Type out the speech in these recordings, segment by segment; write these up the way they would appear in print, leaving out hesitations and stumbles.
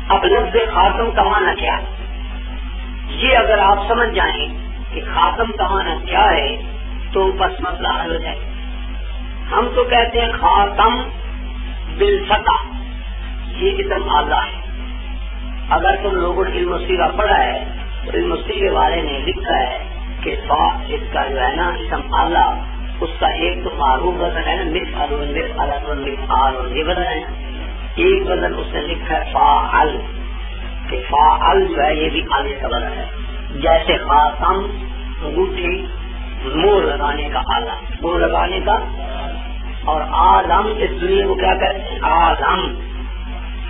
اب لفظ خاتم کا معنی کیا ہے؟ یہ اگر آپ سمجھ جائیں کہ خاتم کا معنی کیا ہے تو بس مسئلہ حل ہو جائے. ہم تو کہتے ہیں خاتم بالفتح، یہ اسم اعلیٰ ہے. اگر تم لوگوں نے علم السیغہ پڑھا ہے تو علم السیغہ والے نے لکھا ہے کہ فا اس کا جو ہے نا اسم اعلیٰ، اس کا ایک تو معروف وزن ہے نا مفعل مفعال، یہ وزن ہے. ایک وزن اس نے لکھا ہے فاعل، کہ فاعل جو ہے یہ بھی آلے کا وزن ہے. جیسے خاتم انگوٹھی، مور لگانے کا آلہ، مور لگانے کا. اور عالم اس دنیا کو کیا کہتے ہیں؟ عالم.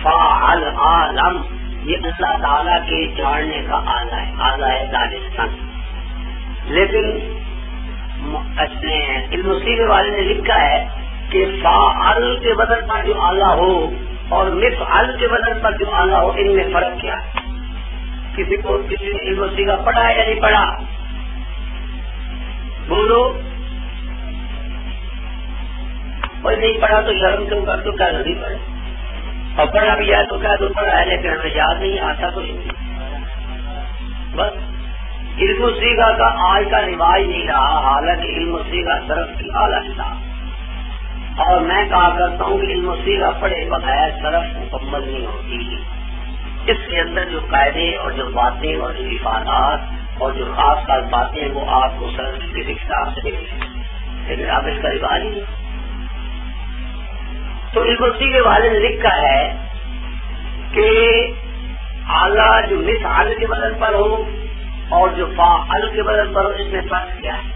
فاعل عالم یہ اللہ تعالیٰ کے جاننے کا آلہ ہے، آلہ ہے دانستان. لیکن علم السیغہ والے نے لکھا ہے کہ فاعل کے وزن پر جو آلہ ہو اور مفعل کے وزن پر جو آلہ ہو، ان میں فرق کیا ہے؟ کسی نے علم السیغہ پڑھا ہے یا نہیں پڑھا؟ بولو. کوئی نہیں پڑھا تو شرم کیوں کر تو کیا نہیں پڑھے، اور پڑھا بھی ہے تو کیا تو پڑھا ہے لیکن ہمیں یاد نہیں آتا تو بس. علم السیغہ کا آج کا رواج نہیں رہا، حالانکہ علم السیغہ صرف کی اعلیٰ تھا. اور میں کہا کرتا ہوں کہ علم السیغہ پڑھے بغیر صرف مکمل نہیں ہوتی. اس کے اندر جو قاعدے اور جو باتیں اور جو افادات اور جو خاص خاص باتیں وہ آپ کو صرف کے حساب سے دیکھیں، لیکن آپ اس کا رواج نہیں. تو علم السیغہ والے نے لکھا ہے کہ اعلیٰ جو مفعل کے بدن پر ہو اور جو فاعل کے بدن پر ہو، اس میں فرق کیا ہے؟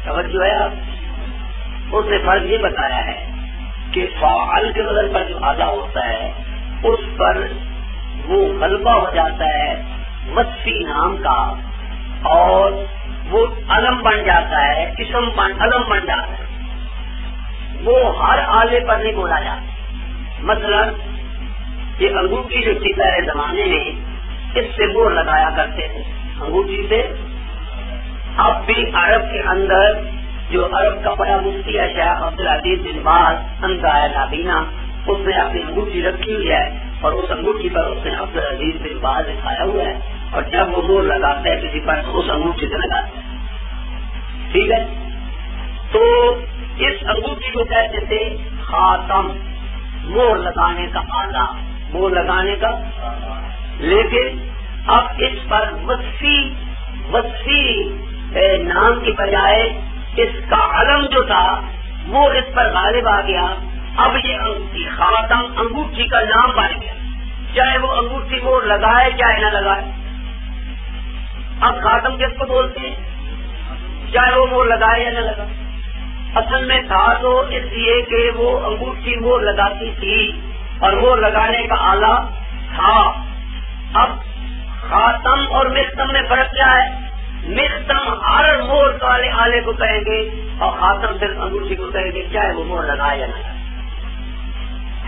توجہ ہے آپ؟ اس نے فرق یہ بتایا ہے کہ فاعل کے بدن پر جو اعلیٰ ہوتا ہے اس پر وہ غلبہ ہو جاتا ہے وصفی نام کا، اور وہ علم بن جاتا ہے، اسم علم بن جاتا ہے. وہ ہر آلے پر نہیں بولا جاتا. مثلا یہ انگوٹھی جو تھی پہلے زمانے میں اس سے مور لگایا کرتے تھے انگوٹھی سے. اب بھی عرب کے اندر جو عرب کا بڑا مفتی ہے شیخ عبدالعزیز بن باز اندائے نابینا، اس نے اپنی انگوٹھی رکھی ہوئی ہے اور اس انگوٹھی پر اس نے عبدالعزیز بن باز لکھایا ہوا ہے، اور جب وہ مور لگاتا ہے کسی پر اس انگوٹھی سے لگاتا ہے. ٹھیک ہے. تو اس انگوٹھی کو کہتے تھے خاتم، مور لگانے کا آلہ، مور لگانے کا. لیکن اب اس پر وصفی نام کی بجائے اس کا علم جو تھا وہ اس پر غالب آ گیا. اب یہ خاتم انگوٹھی کا نام بن گیا، چاہے وہ انگوٹھی مور لگائے چاہے نہ لگائے. اب خاتم کس کو بولتے ہیں؟ چاہے وہ مور لگائے یا نہ لگائے. اصل میں تھا تو اس لیے کہ وہ انگوٹھی مور لگاتی تھی اور مور لگانے کا آلہ تھا. اب خاتم اور مختم میں فرق کیا ہے؟ مختم ہر مور والے آلے کو کہیں گے اور خاتم صرف انگوٹھی کو کہیں گے، چاہے وہ مور لگائے یا نہ لگائے.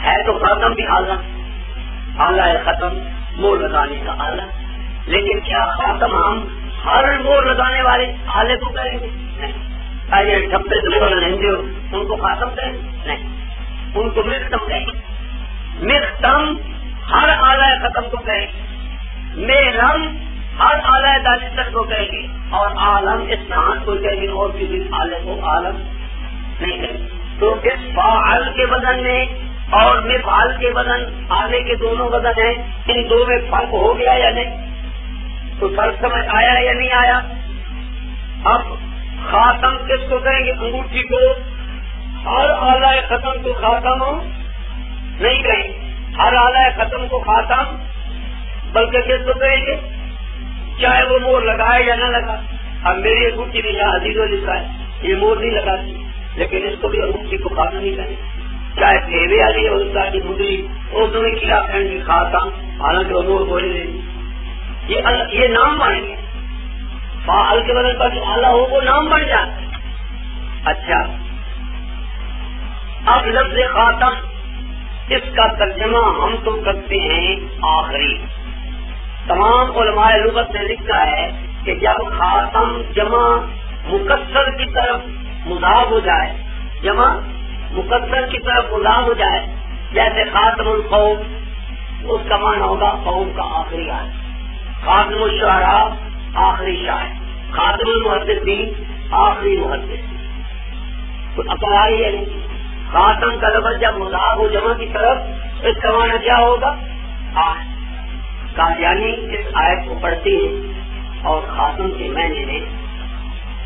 ہے تو خاتم بھی آلہ ہے، ختم مور لگانے کا آلہ. لیکن کیا خاتم ہم ہر مور لگانے والے آلے کو کہیں گے؟ نہیں. ٹھپے سے ان کو خاتم کہیں گے؟ نہیں، ان کو مختم کہیں گے. مختم ہر آلہ ختم کو کہیں گے، میرم ہر آلہ دانستر کو کہیں گے، اور عالم اس نام کو کہیں گے اور کسی آلے کو عالم نہیں کہیں گے. تو اس فاعل کے بدن میں اور مفعل کے بدن آلے کے دونوں بدن ہیں، ان دو میں فرق ہو گیا یا نہیں؟ تو فرق سمجھ آیا یا نہیں آیا؟ اب خاتم کس کو کہیں گے؟ انگوٹھی کو. ہر آلہ ختم کو خاتم نہیں کہیں گے، ہر آلہ ختم کو خاتم بلکہ کس کو کہیں گے؟ چاہے وہ مور لگائے یا نہ لگائے. اب میری انگوٹھی بھی یہاں حدیث لکھا ہے، یہ مور نہیں لگاتی، لیکن اس کو بھی انگوٹھی کو خاتم نہیں کہیں. چاہے پھیوے والی ہے اس کا کی مدری اردو میں کیا کہیں گے؟ خاتم، حالانکہ وہ مور بولے دیں گے. یہ نام بن گیا. فاعل کے بدل پر جو آلہ ہو وہ نام بن جاتا ہے. اچھا، اب لفظ خاتم اس کا ترجمہ ہم تو کرتے ہیں آخری. تمام علماء لغت نے لکھا ہے کہ جب خاتم جمع مکسر کی طرف مضاف ہو جائے، جمع مکسر کی طرف مضاف ہو جائے، جیسے خاتم القوم، اس کا معنی ہوگا قوم کا آخری عالم. خاتم الشعراء آخری شاعر، خاتم المحدثین آخری محدث. تو عقل آئی ہے نہیں. خاتم کا لفظ جب مضاف ہو جمع کی طرف اس کا معنی کیا ہوگا؟ قادیانی اس آیت کو پڑھتے ہیں اور خاتم کے معنی میں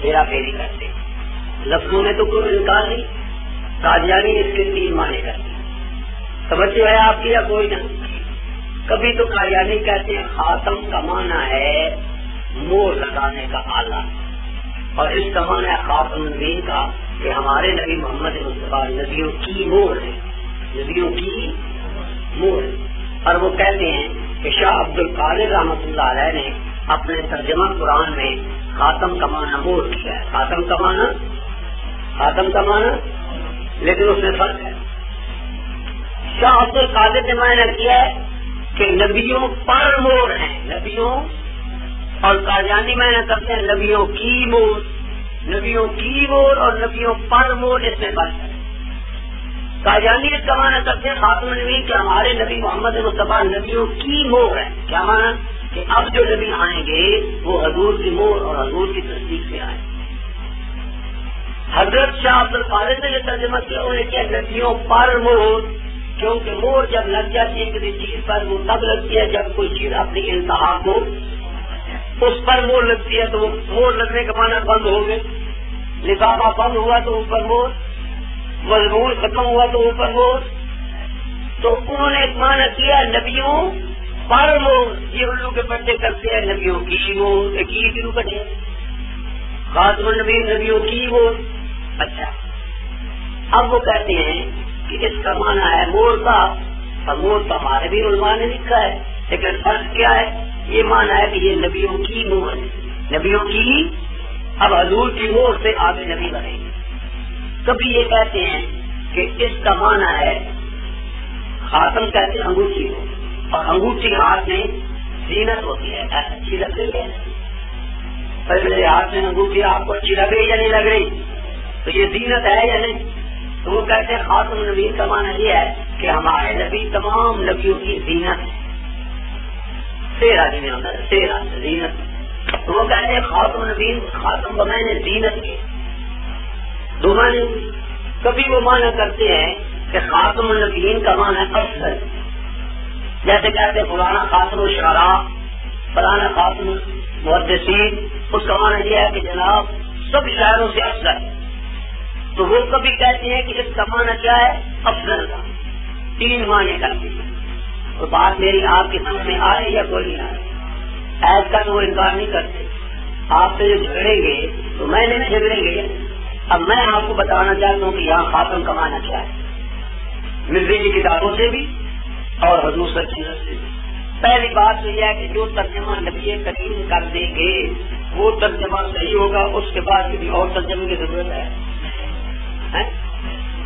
ہیرا پھیری کرتے ہیں. لفظوں میں تو کوئی انکار نہیں، قادیانی اس کے 3 معنی کرتے ہیں. توجہ ہے آپ کی یا کوئی نہ؟ کبھی تو قادیانی کہتے ہیں خاتم کا معنی ہے مور لگانے کا آلہ، اور اس کا معنی ہے خاتم النبیین کا کہ ہمارے نبی محمد مصطفیٰ نبیوں کی مور ہے، نبیوں کی مور. اور وہ کہتے ہیں کہ شاہ عبد القادر رحمۃ اللہ علیہ نے اپنے ترجمہ قرآن میں خاتم کا معنی مور کیا ہے. خاتم کا معنی لیکن اس میں فرق ہے. شاہ عبد القادر نے معنی کیا ہے کہ نبیوں پر مور ہیں، نبیوں، اور قادیانی معنی کرتے ہیں نبیوں کی مور. نبیوں کی مور اور نبیوں پر مور اس میں فرق ہے. قادیانی اس کا معنی کرتے ہیں خاتم النبیین کہ ہمارے نبی محمد مصطفیٰ نبیوں کی مور ہے. کیا معنی؟ کہ اب جو نبی آئیں گے وہ حضور کی مور اور حضور کی تصدیق سے آئیں. حضرت شاہ عبد القادر نے یہ ترجمہ کیا، انہوں نے کیا نبیوں پر مور، کیونکہ مور جب لگ جاتی ہے کسی چیز پر وہ تب لگتی ہے جب کوئی چیز اپنی انتہا کو اس پر مور لگتی ہے. تو وہ مور لگنے کا معنی بند ہو گئے. لفافہ بند ہوا تو اوپر مور، مضمون ختم ہوا تو اوپر مور. تو انہوں نے ایک معنی کیا نبیوں پر مور. یہ الو کے پردے کرتے ہیں نبیوں کی مور، کی شروع کرتے خاتم النبی نبیوں کی مور. اچھا، اب وہ کہتے ہیں کہ اس کا معنی ہے مور کا، اور مور تو ہمارے بھی علماء نے لکھا ہے، لیکن فرق کیا ہے؟ یہ معنی ہے کہ یہ نبیوں کی مور ہے، نبیوں کی. اب حضور کی مور سے آگے نبی بنے. کبھی یہ کہتے ہیں کہ اس کا معنی ہے خاتم کہتے ہیں انگوٹھی کو، اور انگوٹھی ہاتھ میں زینت ہوتی ہے. اچھی لگ رہی ہے؟ میرے ہاتھ میں انگوٹھی آپ کو اچھی لگ رہی یا نہیں لگ رہی؟ تو یہ زینت ہے یا نہیں؟ تو وہ کہتے ہیں خاتم النبیین کا معنی یہ ہے کہ ہمارے نبی تمام نبیوں کی زینت ہے. تیرا زینت. تو وہ کہتے ہیں خاتم النبیین، خاتم بمانے زینت کے دو معنی. کبھی وہ معنی کرتے ہیں کہ خاتم النبیین کا معنی افضل، جیسے کہتے ہیں فلانا خاتم الشعراء، فلانا خاتم المحدثین. اس کا معنی یہ ہے کہ جناب سب شاعروں سے افضل. تو وہ کبھی کہتے ہیں کہ اس کا معنی کیا ہے؟ افضل کا. 3 معنی کرتے ہیں. تو بات میری آپ کی سمجھ میں آ رہی یا کوئی نہیں آ رہی؟ ایس کا تو وہ انکار نہیں کرتے. آپ سے جو جھگڑیں گے تو میں نہیں جھگڑیں گے. اب میں آپ کو بتانا چاہتا ہوں کہ یہاں خاتم کا معنی کیا ہے، مرزی کی کتابوں سے بھی اور حضور صلی اللہ علیہ وسلم سے بھی. پہلی بات تو یہ ہے کہ جو ترجمہ نبی کریم کر دیں گے وہ ترجمہ صحیح ہوگا. اس کے بعد کسی اور ترجمے کی ضرورت ہے؟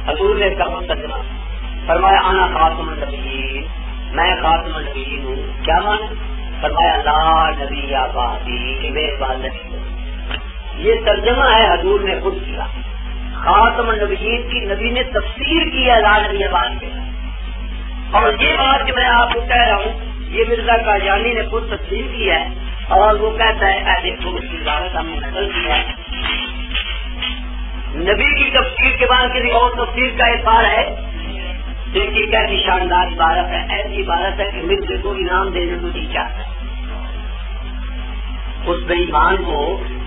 حضور نے کہا ترجمہ فرمایا انا خاتم النبیین، میں خاتم النبیین ہوں. کیا معنی؟ فرمایا لا نبی آبادی کہ میرے بعد نبی. یہ ترجمہ ہے حضور نے خود کیا. خاتم النبیین کی نبی نے تفسیر کی ہے لا نبی آباد کے. اور یہ بات جو میں آپ کو کہہ رہا ہوں یہ مرزا قادیانی نے خود تفسیر کی ہے، اور وہ کہتا ہے ایسے اس کی عبارت ہم نے نقل کی ہے. نبی کی تفسیر کے بعد کسی اور تفسیر کا اظہار ہے. دیکھیے کیسی شاندار عبارت ہے. ایسی عبارت ہے کہ مرزے کو انعام دینے کو نہیں چاہتا. اس بے ایمان کو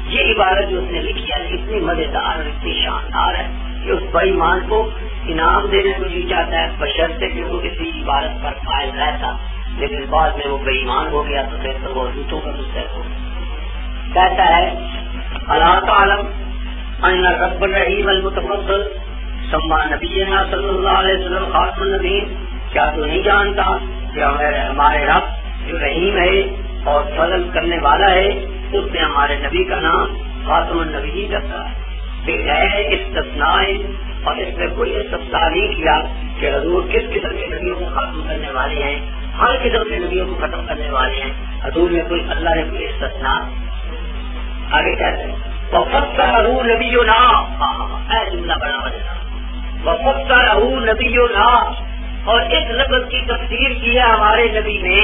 یہ عبارت جو اس نے لکھی ہے اتنی مزیدار اور اتنی شاندار ہے کہ اس بے ایمان کو انعام دینے کو نہیں چاہتا ہے، بشرطے کہ وہ کسی عبارت پر قائل رہتا. لیکن بعد میں وہ بے ایمان ہو گیا تو پھر تو وہ جوتوں کا مستحق ہو. کہتا ہے اللہ تعالم ان رب الرحیم المتفضل سما نبینا صلی اللہ علیہ وسلم خاتم النبیین. کیا تو نہیں جانتا کہ ہمارے رب جو رحیم ہے اور فضل کرنے والا ہے اس نے ہمارے نبی کا نام خاتم النبی رکھا ہے بغیر استثناء. اور اس میں کوئی استثناء نہیں کیا کہ حضور کس قسم کے نبیوں کو ختم کرنے والے ہیں. ہر قسم کے نبیوں کو ختم کرنے والے ہیں. حضور میں کوئی اللہ نے کوئی استثناء. آگے کہتے ہیں وَفَسَّرَهُ نَبِيُّنَا. اے جملہ بڑا وجہ وَفَسَّرَهُ نَبِيُّنَا. اور اس لفظ کی تفسیر کی ہے ہمارے نبی نے.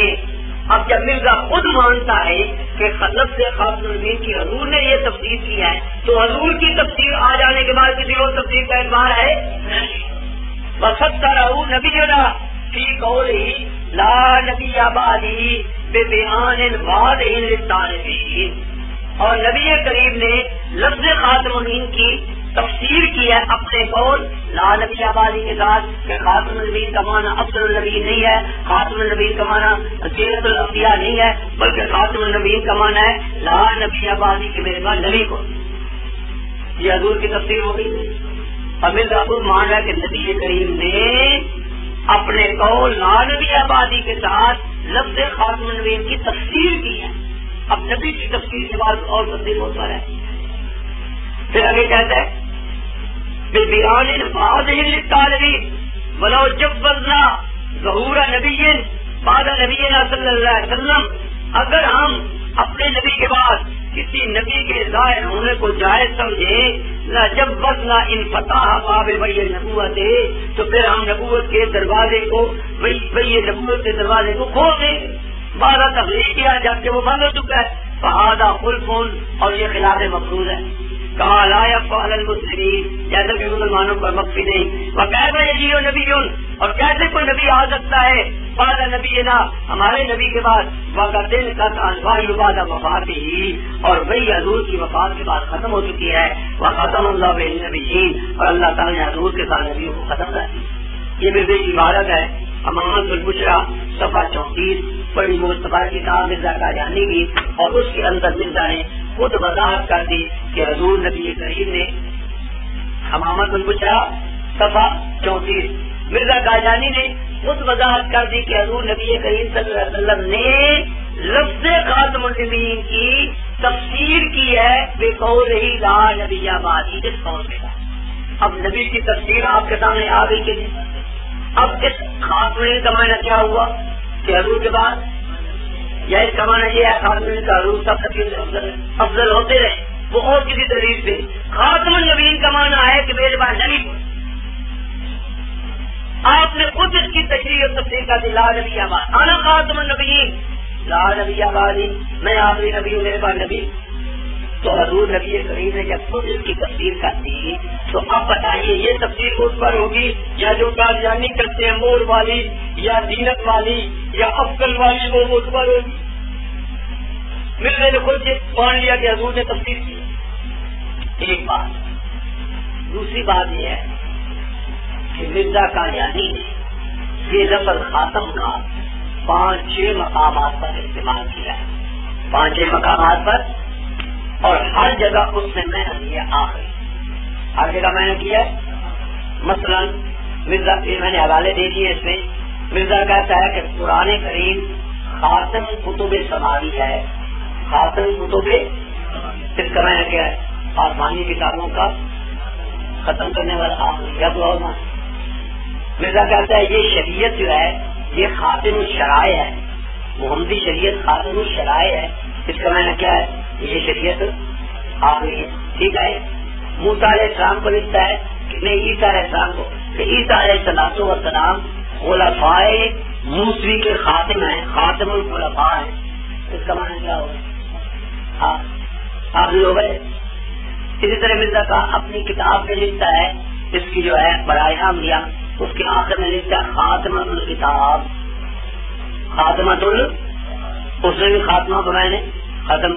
اب جب مرزا خود مانتا ہے کہ لفظ خاتم النبیین کی حضور نے یہ تفسیر کی ہے تو حضور کی تفسیر آ جانے کے بعد کسی اور تفسیر کا اعتبار ہے. وَفَسَّرَهُ نَبِيُّنَا فِي قَوْلِهِ لَا نَبِيَّ بَعْدِهِ بِبَيَانٍ وَاضِحٍ لِلطَّالِبِينَ. اور نبی کریم نے لفظ خاتم النبیین کی تفسیر کی ہے اپنے قول لا نبی آبادی کے ساتھ کہ خاتم النبیین کا معنی افضل النبی نہیں ہے, خاتم النبیین کا معنی سیرت الانبیاء نہیں ہے, بلکہ خاتم النبیین کا معنی ہے لا نبی آبادی کے میرے پاس نبی کو. یہ حضور کی تفسیر ہو گئی. اور مرزا خود مان رہا ہے کہ نبی کریم نے اپنے قول لا نبی آبادی کے ساتھ لفظ خاتم النبیین کی تفسیر کی ہے. اب نبی کی تفسیر کے بعد اور تفسیر ہوتا ہے. پھر آگے کہتا ہے بیان واضح للطالبین ولو جبرنا ظہور نبی بعد نبینا صلی اللہ علیہ وسلم. اگر ہم اپنے نبی کے بعد کسی نبی کے ظاہر ہونے کو جائز سمجھیں نہ جبرنا انفتاح باب وحی نبوت تو پھر ہم نبوت کے دروازے کو وحی نبوت کے دروازے کو کھول دیں. 12 تبلیغ کیا جبکہ وہ بند ہو چکا ہے. فہذا خلف اور یہ خلاف مفروض ہے. کہا لا يفعل المسلمین جیسا کہ مسلمانوں پر مخفی نہیں. وکیف یجیء نبی اور کیسے کوئی نبی آ سکتا ہے بعد نبینا ہمارے نبی کے بعد وقت قد انواع بعد وفاتہ اور وہی حضور کی وفات کے بعد ختم ہو چکی ہے. وختم اللہ بالنبیین اور اللہ تعالیٰ نے حضور کے ساتھ نبیوں کو ختم کر دیا. یہ مرزا کی عبارت ہے. امامت البشرا صفحہ 34 بڑی مصطفیٰ کتاب مرزا قادیانی کی اور اس کے اندر مرزا نے خود وضاحت کر دی کہ حضور نبی کریم نے امامت البشرا صفحہ 34 مرزا قادیانی نے خود وضاحت کر دی کہ حضور نبی کریم صلی اللہ علیہ وسلم نے لفظ خاتم النبیین کی تفسیر کی ہے بے قولہ لا نبی بعدی اس قول کے ساتھ. اب نبی کی تفسیر آپ کے سامنے آ گئی کہ نہیں. اب اس خاتم النبیین کا معنی کیا ہوا کہ حضور کے بعد یا اس کا معنی یہ ہے خاتم النبیین کا حضور سب سے افضل ہوتے رہے وہ اور کسی دلیل سے. خاتم النبیین کا معنی ہے کہ میرے پاس نبی آپ نے خود اس کی تشریح اور تفسیر کر دی لا نبی آباد انا خاتم النبیین لا نبی آبادی میں آخری نبی ہوں میرے پاس نبی. تو حضور نبی کریم نے جب خود اس کی تفسیر کر دی تو اب بتائیے یہ تفسیر اس پر ہوگی یا جو قادیانی کرتے ہیں مور والی یا دینت والی یا افضل والی وہ اس پر ہوگی. مرزا نے خود یہ مان لیا کہ حضور نے تفسیر کی. ایک بات. دوسری بات یہ ہے کہ مرزا قادیانی نے یہ لفظ خاتم کا 5-6 مقامات پر استعمال کیا ہے. 5-6 مقامات پر اور ہر جگہ اس نے محنت کیا. آخری ہر جگہ محنت کیا ہے. مثلا مرزا میں نے حوالے دے دیے. اس میں مرزا کہتا ہے کہ قرآن کریم خاتم کتب سماوی ہے. خاتم کتب اس کا معنی کیا ہے آسمانی کتابوں کا ختم کرنے والا آخری یا تو مرزا کہتا ہے یہ شریعت جو ہے یہ خاتم الشرائع ہے. محمدی شریعت خاتم الشرائع ہے. اس کا معنی کیا ہے یہ شریعت آخری ہے. ٹھیک ہے. موسیٰ علیہ السلام کو لکھتا ہے کہ نہیں عیسیٰ علیہ السلام کو کہ عیسیٰ علیہ السلام خلفائے موسوی کے خاتم ہیں. خاتم الخلفاء ہیں. اس کا معنی کیا ہوگا آخری ہو گئے. اسی طرح مرزا کا اپنی کتاب میں لکھتا ہے اس کی جو ہے برائے احمدیہ اس کے آخر میں لکھتا ہے خاتمۃ الکتاب. خاتمۃ اس نے بھی خاتمہ بنائے نے ختم.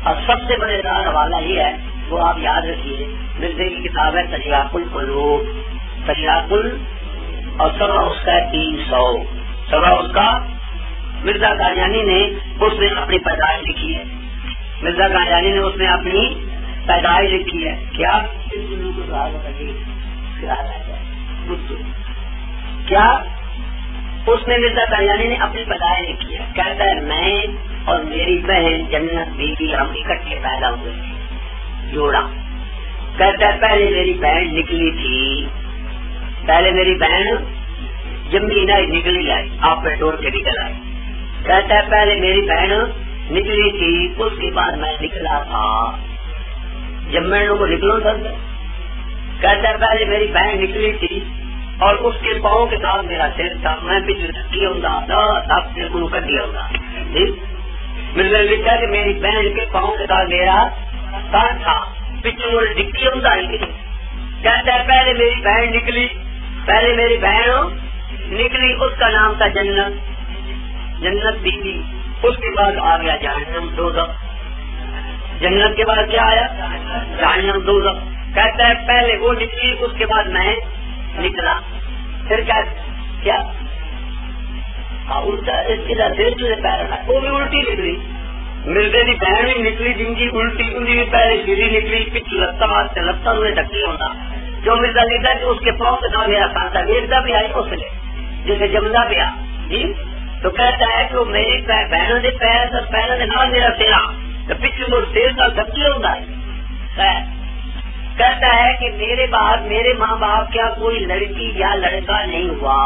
اور سب سے بڑے حوالہ یہ ہے وہ آپ یاد رکھیے مرزا کی کتاب ہے تشریح القلوب. تشریح اور سبا اس کا ہے 300. سبا اس کا مرزا قادیانی نے اس نے اپنی پیدائش لکھی ہے. مرزا قادیانی نے اس نے اپنی پیدائش لکھی ہے. کیا کیا اس نے مرزا قادیانی نے اپنی پیدائش لکھی ہے. کہتا ہے میں اور میری بہن جنت بیوی ہم اکٹھے پیدا ہوئے جوڑا. کہتا ہے پہلے میری بہن نکلی تھی. پہلے میری بہن جمی نہ نکلی آئی آپ پہ ڈور کے نکل آئی. کہتا ہے پہلے میری بہن نکلی تھی اس کے بعد میں نکلا تھا. جب میں ان کو نکلوں سر کہتا ہے پہلے میری بہن نکلی تھی اور اس کے پاؤں کے ساتھ میرا سر تھا، میں پچھلے ڈکی ہوں تب سے ان کر دیا ہوں. مجھے لکھا کہ میری بہن کے پاؤں کے ساتھ میرا سر تھا، پچھلے ڈکی ہوں. کہتا ہے پہلے میری بہن نکلی، پہلے میری بہن نکلی، اس کا نام تھا جنت بیوی. اس کے بعد آ گیا جہنم دوزخ. جنت کے بعد کیا آیا؟ جہنم دوزخ. کہتا ہے پہلے وہ نکلی، اس کے بعد میں نکلا. پھر کیا الٹا اس کے ساتھ پیر وہ بھی الٹی نکلی. مرزے کی بہن بھی نکلی جن کی الٹی، ان کی بھی پہلے سیدھی نکلی، پچھو لتا انہیں ڈکی ہوتا. جو مرزا لیتا کہ اس کے پاؤں کے ساتھ میرا ساتھ ویرتا بھی آئی اس نے جسے جمدا پیا. جی تو کہتا ہے کہ وہ میری بہنوں کے پیر پیروں کے نام میرا سیرا تو پچھلے وہ سیر کا ڈکی ہوتا ہے. کہتا ہے کہ میرے بعد میرے ماں باپ کیا کوئی لڑکی یا لڑکا نہیں ہوا.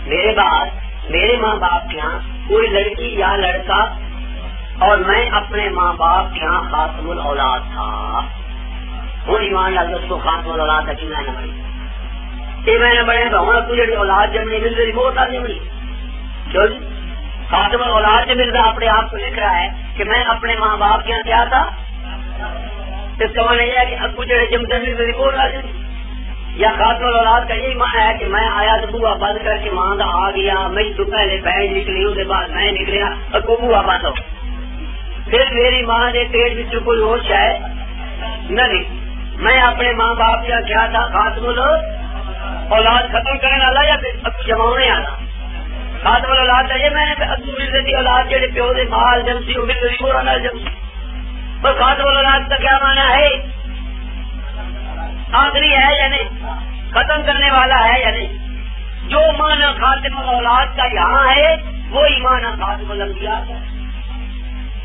میرے بعد میرے ماں باپ کے یہاں کوئی لڑکی یا لڑکا، اور میں اپنے ماں باپ کے یہاں خاتم الاولاد تھا. وہ ایمان ڈال اس کو خاتم الاولاد ہے کہ میں نے بڑی یہ میں نے بڑے ہونا تجھے اولاد جب نہیں مل رہی بہت آ جمنی. کیوں جی خاتم الاولاد جو مل رہا اپنے آپ کو لکھ رہا ہے کہ میں اپنے ماں باپ کے یہاں کیا تھا. اس کا معنی یہ ہے کہ اب کچھ جمتے مل رہی بہت آ جائے. یا خاتم الاولاد کا یہی معنی ہے کہ میں آیا تو بوا بند کر کے ماں کا آ گیا، میری تو پہلے بہن نکلی، اس کے بعد میں نکلیا اور کو بوا بند ہو. پھر میری ماں نے پیٹ میں کوئی ہوش ہے نہیں. میں اپنے ماں باپ کا کیا تھا خاتم اولاد ختم کرنے والا یا جمانے والا. خاتم اولاد چاہیے میں نے ملتی اولاد جہے پیو دے مال جمسی وہ مل جمسی. پر خاتم اولاد کا کیا مانا ہے؟ آخری ہے یا نہیں؟ ختم کرنے والا ہے یا نہیں؟ جو مانا خاتم اولاد کا یہاں ہے وہی مانا خاتم الانبیاء کا.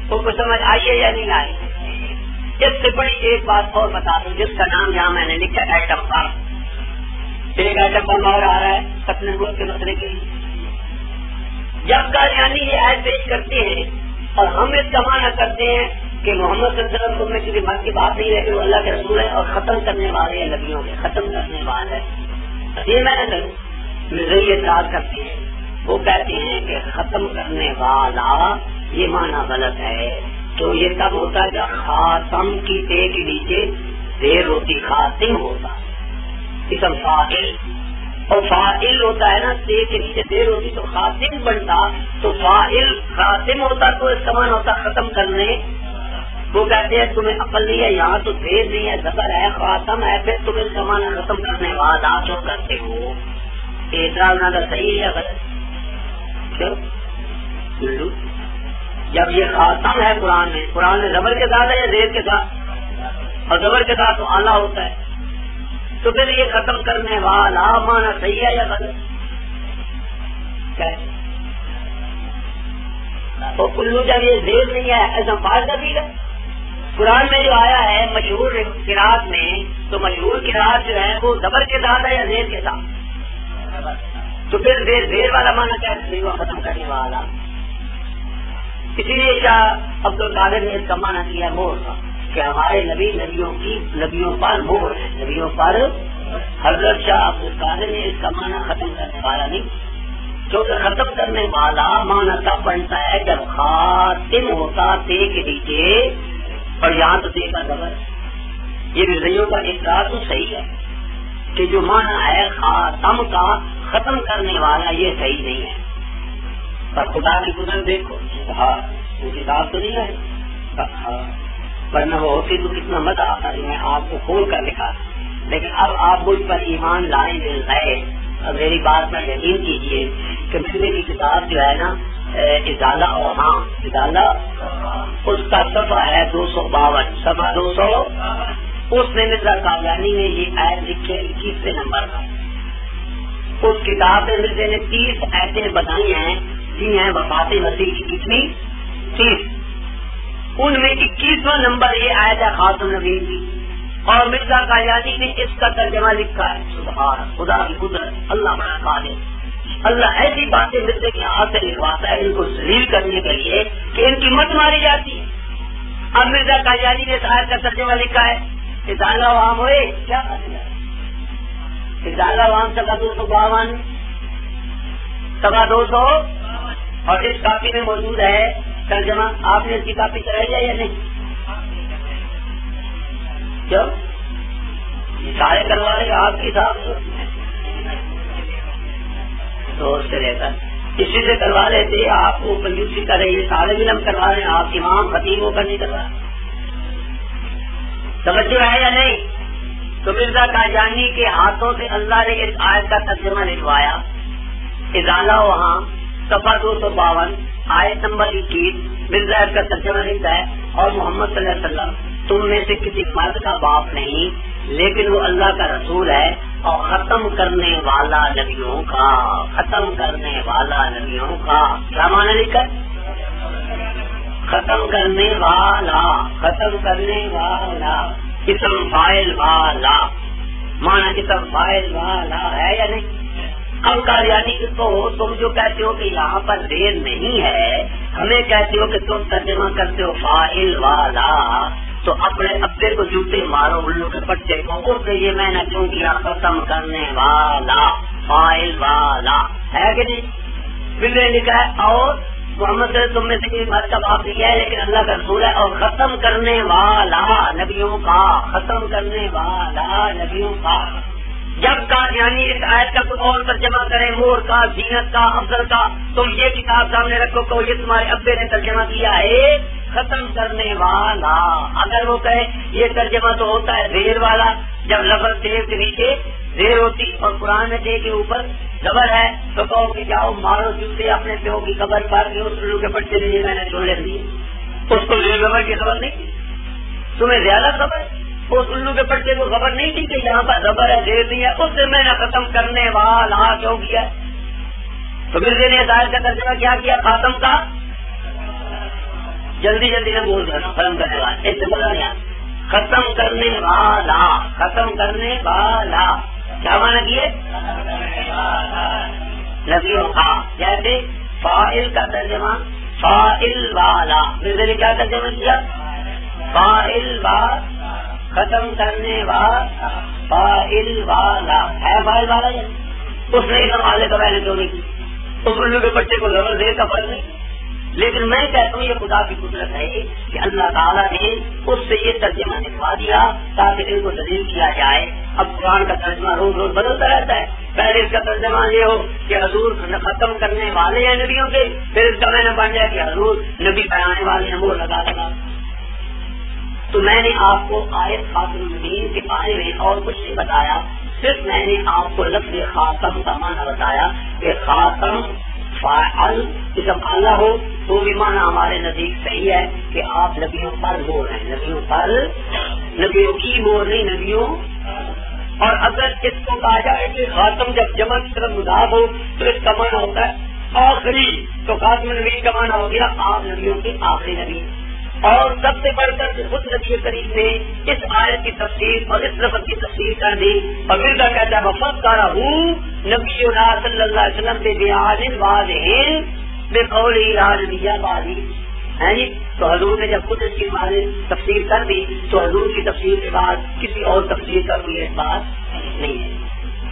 وہ کو سمجھ آئیے یا نہیں آئی؟ اس سے بڑی ایک بات اور بتا دوں جس کا نام یہاں میں نے لکھا ایٹم بم. ایک ایٹم بم اور آ رہا ہے اپنے ملک کے مسئلے کے لیے. جب قادیانی یہ آیت پیش کرتے ہیں اور ہم اس کا معنی کرتے ہیں کہ محمد صلی اللہ علیہ وسلم میں کسی بات کی بات نہیں رہتی، وہ اللہ کے رسول ہے اور ختم کرنے والے ہیں نبیوں کے، ختم کرنے والے. یہ میں نے اعتراض کرتے ہیں. وہ کہتے ہیں کہ ختم کرنے والا یہ معنی غلط ہے. تو یہ تب ہوتا ہے جب خاتم کی تے کے نیچے دیر ہوتی، خاتم ہوتا اسم فاعل، اور فاعل ہوتا ہے نا تے کے نیچے دیر ہوتی تو خاتم بنتا. تو فاعل خاتم ہوتا تو اس کا معنی ہوتا ختم کرنے. وہ کہتے ہیں تمہیں عقل نہیں ہے، یہاں تو دیر نہیں ہے، زبر ہے، خاتم ہے، پھر تم اس کا معنی ختم کرنے والا کیوں کرتے ہو؟ اعتراض نہ صحیح ہے غلط کیوں؟ جب یہ خاتم ہے قرآن میں زبر کے ساتھ ہے یا زیر کے ساتھ؟ اور زبر کے ساتھ تو آلہ ہوتا ہے. تو پھر یہ ختم کرنے والا مانا صحیح ہے یا غلط؟ تو کلو جب یہ زیر نہیں ہے ایسا فائدہ بھی ہے. قرآن میں جو آیا ہے مشہور قرات میں، تو مشہور قرات جو ہے وہ زبر کے ساتھ ہے یا زیر کے ساتھ؟ تو پھر زیر والا مانا کیا ہے؟ ختم کرنے والا. اسی لیے شاہ عبد القادر نے اس کا معنی کیا مور کا کہ ہمارے نبی نبیوں پر مور ہے، نبیوں پر. حضرت شاہ عبد القادر نے اس کا معنی ختم کرنے والا نہیں، کیونکہ ختم کرنے والا معنی تب بنتا ہے جب خاتم ہوتا تے کے نیچے اور یہاں تو تے کا زبر. یہ رضیوں کا اقرار تو صحیح ہے کہ جو معنی ہے خاتم کا ختم کرنے والا یہ صحیح نہیں ہے. پر خدا کی قدرت دیکھو، وہ کتاب تو نہیں ہے ورنہ وہ ہوتی تو کتنا مزہ آتا ہے. میں آپ کو کھول کر دکھا، لیکن اب آپ مجھ پر ایمان لائیں گے. اب میری بات پر یقین کیجیے کہ مسلم کی کتاب جو ہے نا ازالہ ازالہ اس کا صفحہ ہے 252، صفحہ 200. اس میں مرزا قادیانی نے یہ آیت لکھی 21 نمبر کا. اس کتاب میں مرزے نے 30 آیتیں بتائی ہیں جی ہیں وفات مسیح کی کتنی 30. ان میں 21واں نمبر یہ آیت ہے خاتم نبی کی، اور مرزا قادیانی نے اس کا ترجمہ لکھا ہے. سبحان خدا کی قدرت، اللہ بڑا قادر. اللہ ایسی باتیں مرزے کے ہاتھ سے لکھواتا ہے ان کو ذلیل کرنے کے لیے کہ ان کی مت ماری جاتی ہے. اب مرزا قادیانی نے اس آیت کا ترجمہ لکھا ہے کہ ازالہ عام ہوئے کیا اضالہ وہاں 252 200 اور اس کاپی میں موجود ہے ترجمہ. آپ نے اس کی کاپی چلائی ہے یا نہیں؟ کیوں سارے کروا رہے آپ کی صاحب دوست سے لے کر کسی سے کروا رہے تھے. آپ کو کنجوسی کر رہے ہیں, سارے علم کروا رہے ہیں, آپ امام خطیب ہو کر نہیں کروا. توجہ ہے یا نہیں؟ تو مرزا قادیانی کے ہاتھوں سے اللہ نے اس آیت کا ترجمہ لکھوایا. اضالہ وہاں صفحہ 252 آیت نمبر 21 مرزا کا ترجمہ لکھتا ہے. اور محمد صلی اللہ علیہ وسلم تم میں سے کسی مرد کا باپ نہیں, لیکن وہ اللہ کا رسول ہے اور ختم کرنے والا نبیوں کا. ختم کرنے والا نبیوں کا کیا معنی لکھا؟ ختم کرنے والا, ختم کرنے والا, اسم فاعل والا, مانا اسم فاعل والا ہے یا نہیں؟ اب قادیانی کو تم جو کہتے ہو کہ یہاں پر دیر نہیں ہے, ہمیں کہتے ہو کہ تم ترجمہ کرتے ہو فاعل والا, تو اپنے ابے کو جوتے مارو الو کے پٹے کو. یہ میں نے کیوں کیا؟ ختم کرنے والا فاعل والا ہے کہ نہیں؟ پھر نے لکھا ہے اور محمد تم میں سے کوئی بات کا باپ نہیں ہے لیکن اللہ کا رسول ہے اور ختم کرنے والا نبیوں کا. ختم کرنے والا نبیوں کا. جب قادیانی اس آیت کا کوئی اور ترجمہ کرے, مور کا, زینت کا, افضل کا, تم یہ کتاب سامنے رکھو کہ یہ تمہارے ابے نے ترجمہ کیا ہے ختم کرنے والا. اگر وہ کہے یہ ترجمہ تو ہوتا ہے زیر والا, جب لفظ دیر کے نیچے زیر ہوتی اور قرآن میں دے کے اوپر زبر ہے تو کہو کہ جاؤ مارو جوتے اپنے پیو کی قبر پر, اس الو کے پٹے لیے میں نے چھوڑے دیے. اس کو زیر زبر کی خبر نہیں, تمہیں زیادہ خبر. اس الو کے پٹے کو خبر نہیں تھی کہ یہاں پر زبر ہے زیر نہیں ہے, اس سے میں نے ختم کرنے والا کیوں کیا؟ تو مرزا نے ظاہر کا ترجمہ کیا کیا؟ خاتم کا. جلدی جلدی میں بول رہا ہوں ختم کرنے والا, اس سے بولا نہیں ختم کرنے والا. ختم کرنے والا کیا مانا کیے؟ نبیوں کا. جیسے فاعل کا ترجمہ فاعل والا, مرزا نے کیا ترجمہ کیا؟ فاعل والا, ختم کرنے والا فاعل والا ہے. فاعل والا اس نے اس حوالے کا میں نے کیوں نہیں کی؟ اس الو کے بچے کو ضرور دے کا فرق نہیں. لیکن میں کہتا ہوں یہ خدا کی قدرت ہے کہ اللہ تعالیٰ نے اس سے یہ ترجمہ لکھوا دیا تاکہ ان کو دلیل کیا جائے. اب قرآن کا ترجمہ روز روز بدلتا رہتا ہے. پہلے اس کا ترجمہ یہ ہو کہ حضور ختم کرنے والے ہیں نبیوں کے, پھر اس کا میں نے بن جائے کہ حضور نبی بنانے والے ہیں, وہ لگا. تو میں نے آپ کو آیت خاتم النبیین کے بارے میں اور کچھ نہیں بتایا, صرف میں نے آپ کو لفظ خاتم کا معنی بتایا کہ خاتم فاعل اسم اللہ ہو تو بھی معنی ہمارے نزدیک صحیح ہے کہ آپ نبیوں پر مور ہیں, نبیوں پر, نبیوں کی مور نہیں, نبیوں. اور اگر اس کو کہا جائے کہ خاتم جب جمع کی طرف مضاف ہو تو اس کا معنی ہوتا ہے آخری, تو خاتم النبی کا معنی ہو گیا آپ نبیوں کے آخری نبی. اور سب سے بڑھ کر خود نبی کریم نے اس آیت کی تفسیر اور اس لفظ کی تفسیر کر دی. اور مرزا کہتا ہے وفسرہ نبی صلی اللہ علیہ وسلم بیان واضح بقول لا نبی بعدی. تو حضور نے جب خود اس کی تفسیر کر دی تو حضور کی تفسیر کے بعد کسی اور تفسیر کا کوئی اعتبار نہیں ہے.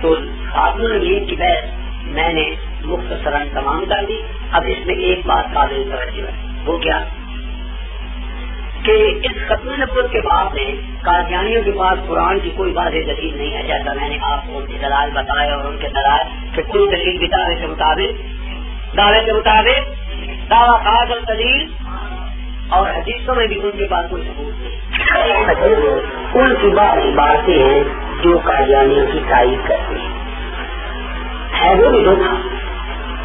تو خاتم النبیین کی بحث میں نے مختصراً تمام کر دی. اب اس میں ایک بات قابل توجہ ہے, وہ کیا کہ اس ختم نبوت کے بعد میں قادیانیوں کے پاس قرآن کی کوئی واضح دلیل نہیں ہے. جیسا میں نے آپ کو ان کے دلائل بتائے اور ان کے دلائل کہ کوئی دلیل بھی دعوے کے مطابق دعویٰ خاص اور دلیل اور حدیثوں میں بھی ان کے پاس کوئی ثبوت نہیں. ان کی باتیں ہیں جو قادیانیوں کی تائید کرتی ہیں, ہے وہ بھی دھوکہ.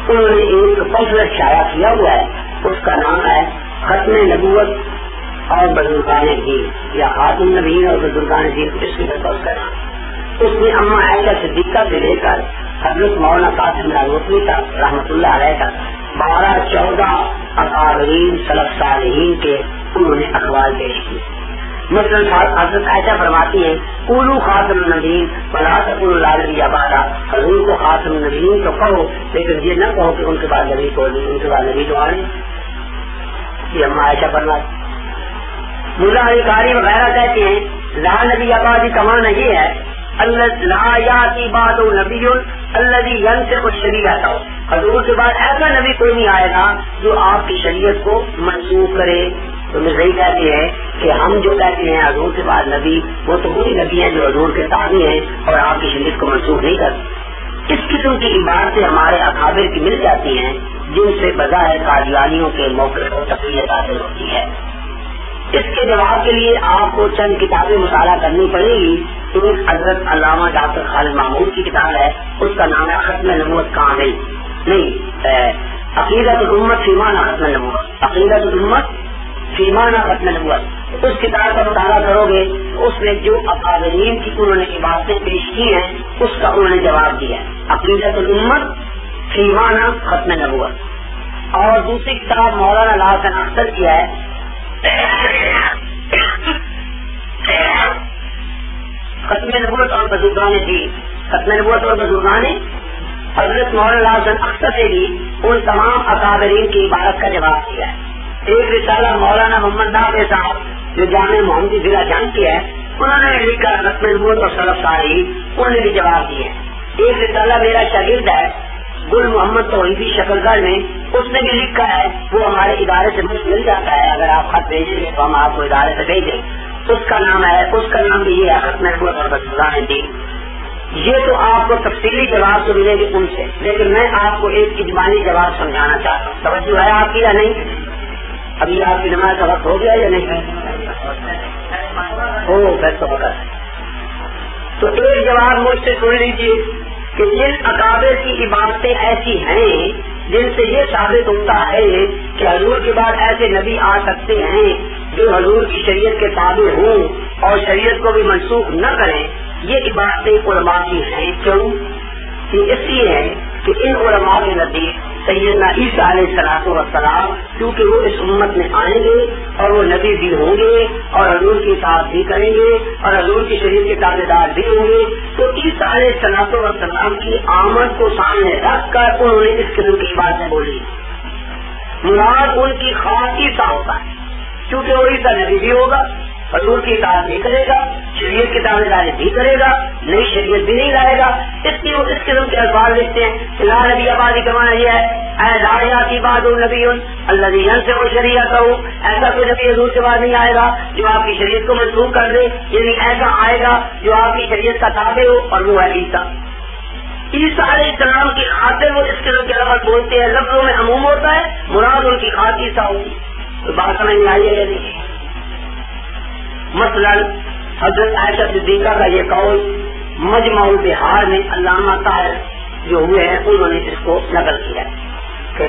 انہوں نے ایک پمفلٹ شائع کیا ہوا ہے, اس کا نام ہے ختم نبوت اور بزرگان دین یا خاتم النبیین اور بزرگان دین, اس کی بحث کرنا. اس میں اما عائشہ صدیقہ سے لے کر حضرت مولانا قاسم نانوتوی تک رحمۃ اللہ علیہ تک 12-14 اکابرین سلف صالحین کے انہوں نے اقوال پیش کیے. مثلاً حضرت عائشہ فرماتی ہیں قولوا خاتم النبیین ولا تقولوا لا نبی بعدہ, حضور کو خاتم النبیین تو کہو لیکن یہ نہ کہو کہ ان کے بعد نبی کو, ان کے بعد نبی تو آنے. یہ اما عائشہ فرماتی. ملا علی قاری وغیرہ کہتے ہیں لا نبی آبادی کا معنی یہ ہے لا یاتی بعد نبی الذی ینسخ الشریعۃ، حضور کے بعد ایسا نبی کوئی نہیں آئے گا جو آپ کی شریعت کو منسوخ کرے. تو میں صحیح کہتے ہیں کہ ہم جو کہتے ہیں حضور کے بعد نبی، وہ تو وہی نبی ہیں جو حضور کے تابع ہیں اور آپ کی شریعت کو منسوخ نہیں کرتے. اس قسم کی عبارتیں ہمارے اکابر کی مل جاتی ہیں جن سے بظاہر قادیانیوں کے موقف کو تقویت حاصل ہوتی ہے. اس کے جواب کے لیے آپ کو چند کتابیں مطالعہ کرنی پڑے گی. ایک حضرت علامہ ڈاکٹر خالد محمود کی کتاب ہے، اس کا نام ہے ختم نبوت کامل، نہیں عقیدۃ الامت فی معنی ختم نبوت، عقیدۃ الامت فی معنی ختم نبوت. اس کتاب کا مطالعہ کرو گے اس میں جو اکابرین کی انہوں نے باتیں پیش کی ہیں اس کا انہوں نے جواب دیا ہے، عقیدۃ الامت فی معنی ختم نبوت. اور دوسری کتاب مولانا لاسن اختر کی ہے، ختم نبوت اور بزرگان دین، ختم نبوت اور بزرگان. حضرت مولانا لاسن اختر نے بھی ان تمام اکابرین کی عبارت کا جواب دیا ہے. ایک رسالہ مولانا محمد نافع صاحب جو جامع محمدی ضلع جانتی ہے، انہوں نے لکھا ختم نبوت اور سلف صالح، انہوں نے بھی جواب دیے. ایک رسالہ میرا شاگرد ہے گل محمد توحیدی شکل گڑھ میں، اس نے بھی لکھا ہے، وہ ہمارے ادارے سے مل جاتا ہے، اگر آپ خط بھیجیں گے تو ہم آپ کو ادارے سے بھیج دیں. اس کا نام بھی یہ ہے ختم نبوت اور بزرگان دین. یہ تو آپ کو تفصیلی جواب تو ملے گی ان سے، لیکن میں آپ کو ایک اجمالی جواب سمجھانا چاہتا ہوں. توجہ ہے آپ کی یا نہیں؟ ابھی آپ کی نماز کا وقت ہو گیا یا نہیں؟ تو ایک جواب مجھ سے سن لیجیے کہ جن اکابر کی عبادتیں ایسی ہیں جن سے یہ ثابت ہوتا ہے کہ حضور کے بعد ایسے نبی آ سکتے ہیں جو حضور کی شریعت کے تابع ہوں اور شریعت کو بھی منسوخ نہ کریں، یہ عبادتیں علماء کی ہیں. کیوں؟ یہ اس لیے ہے کہ ان علماء کے نزدیک سیدنا عیسیٰ علیہ السلام کیونکہ وہ اس امت میں آئیں گے اور وہ نبی بھی ہوں گے اور حضور کی اطاعت بھی کریں گے اور حضور کی شریعت کے تابع دار بھی ہوں گے، تو عیسیٰ علیہ السلام کی آمد کو سامنے رکھ کر انہوں نے اس قسم کی باتیں بولی. مراد ان کی خاص عیسیٰ ہوتا ہے کیونکہ وہ عیسیٰ نبی بھی ہوگا، حضور کی اطاعت بھی کرے گا، شریعت کی تابع داری بھی کرے گا، نئی شریعت بھی نہیں لائے گا. اس لیے وہ اس قسم کے الفاظ لکھتے ہیں کہ لا نبی آبادی کا معنی یہ ہے اے لا یاتی بعد نبی الذی ینسخ الشریعۃ، ایسا کوئی نبی حضور کے بعد نہیں آئے گا جو آپ کی شریعت کو منسوخ کر دے، یعنی ایسا آئے گا جو آپ کی شریعت کا تابع ہو، اور وہ ہے عیسیٰ. عیسیٰ علیہ السلام کی خاطر وہ اس قسم کے لفظ بولتے ہیں، لفظوں میں عموم ہوتا ہے، مراد ان کی خاص عیسیٰ ہوتی. تو بات سمجھ میں آئی ہے نہیں؟ مثلا حضرت عائشہ صدیقہ کا یہ قول مجمع البحار میں علامہ طاہر جو ہوئے ہیں انہوں نے اس کو نقل کیا کہ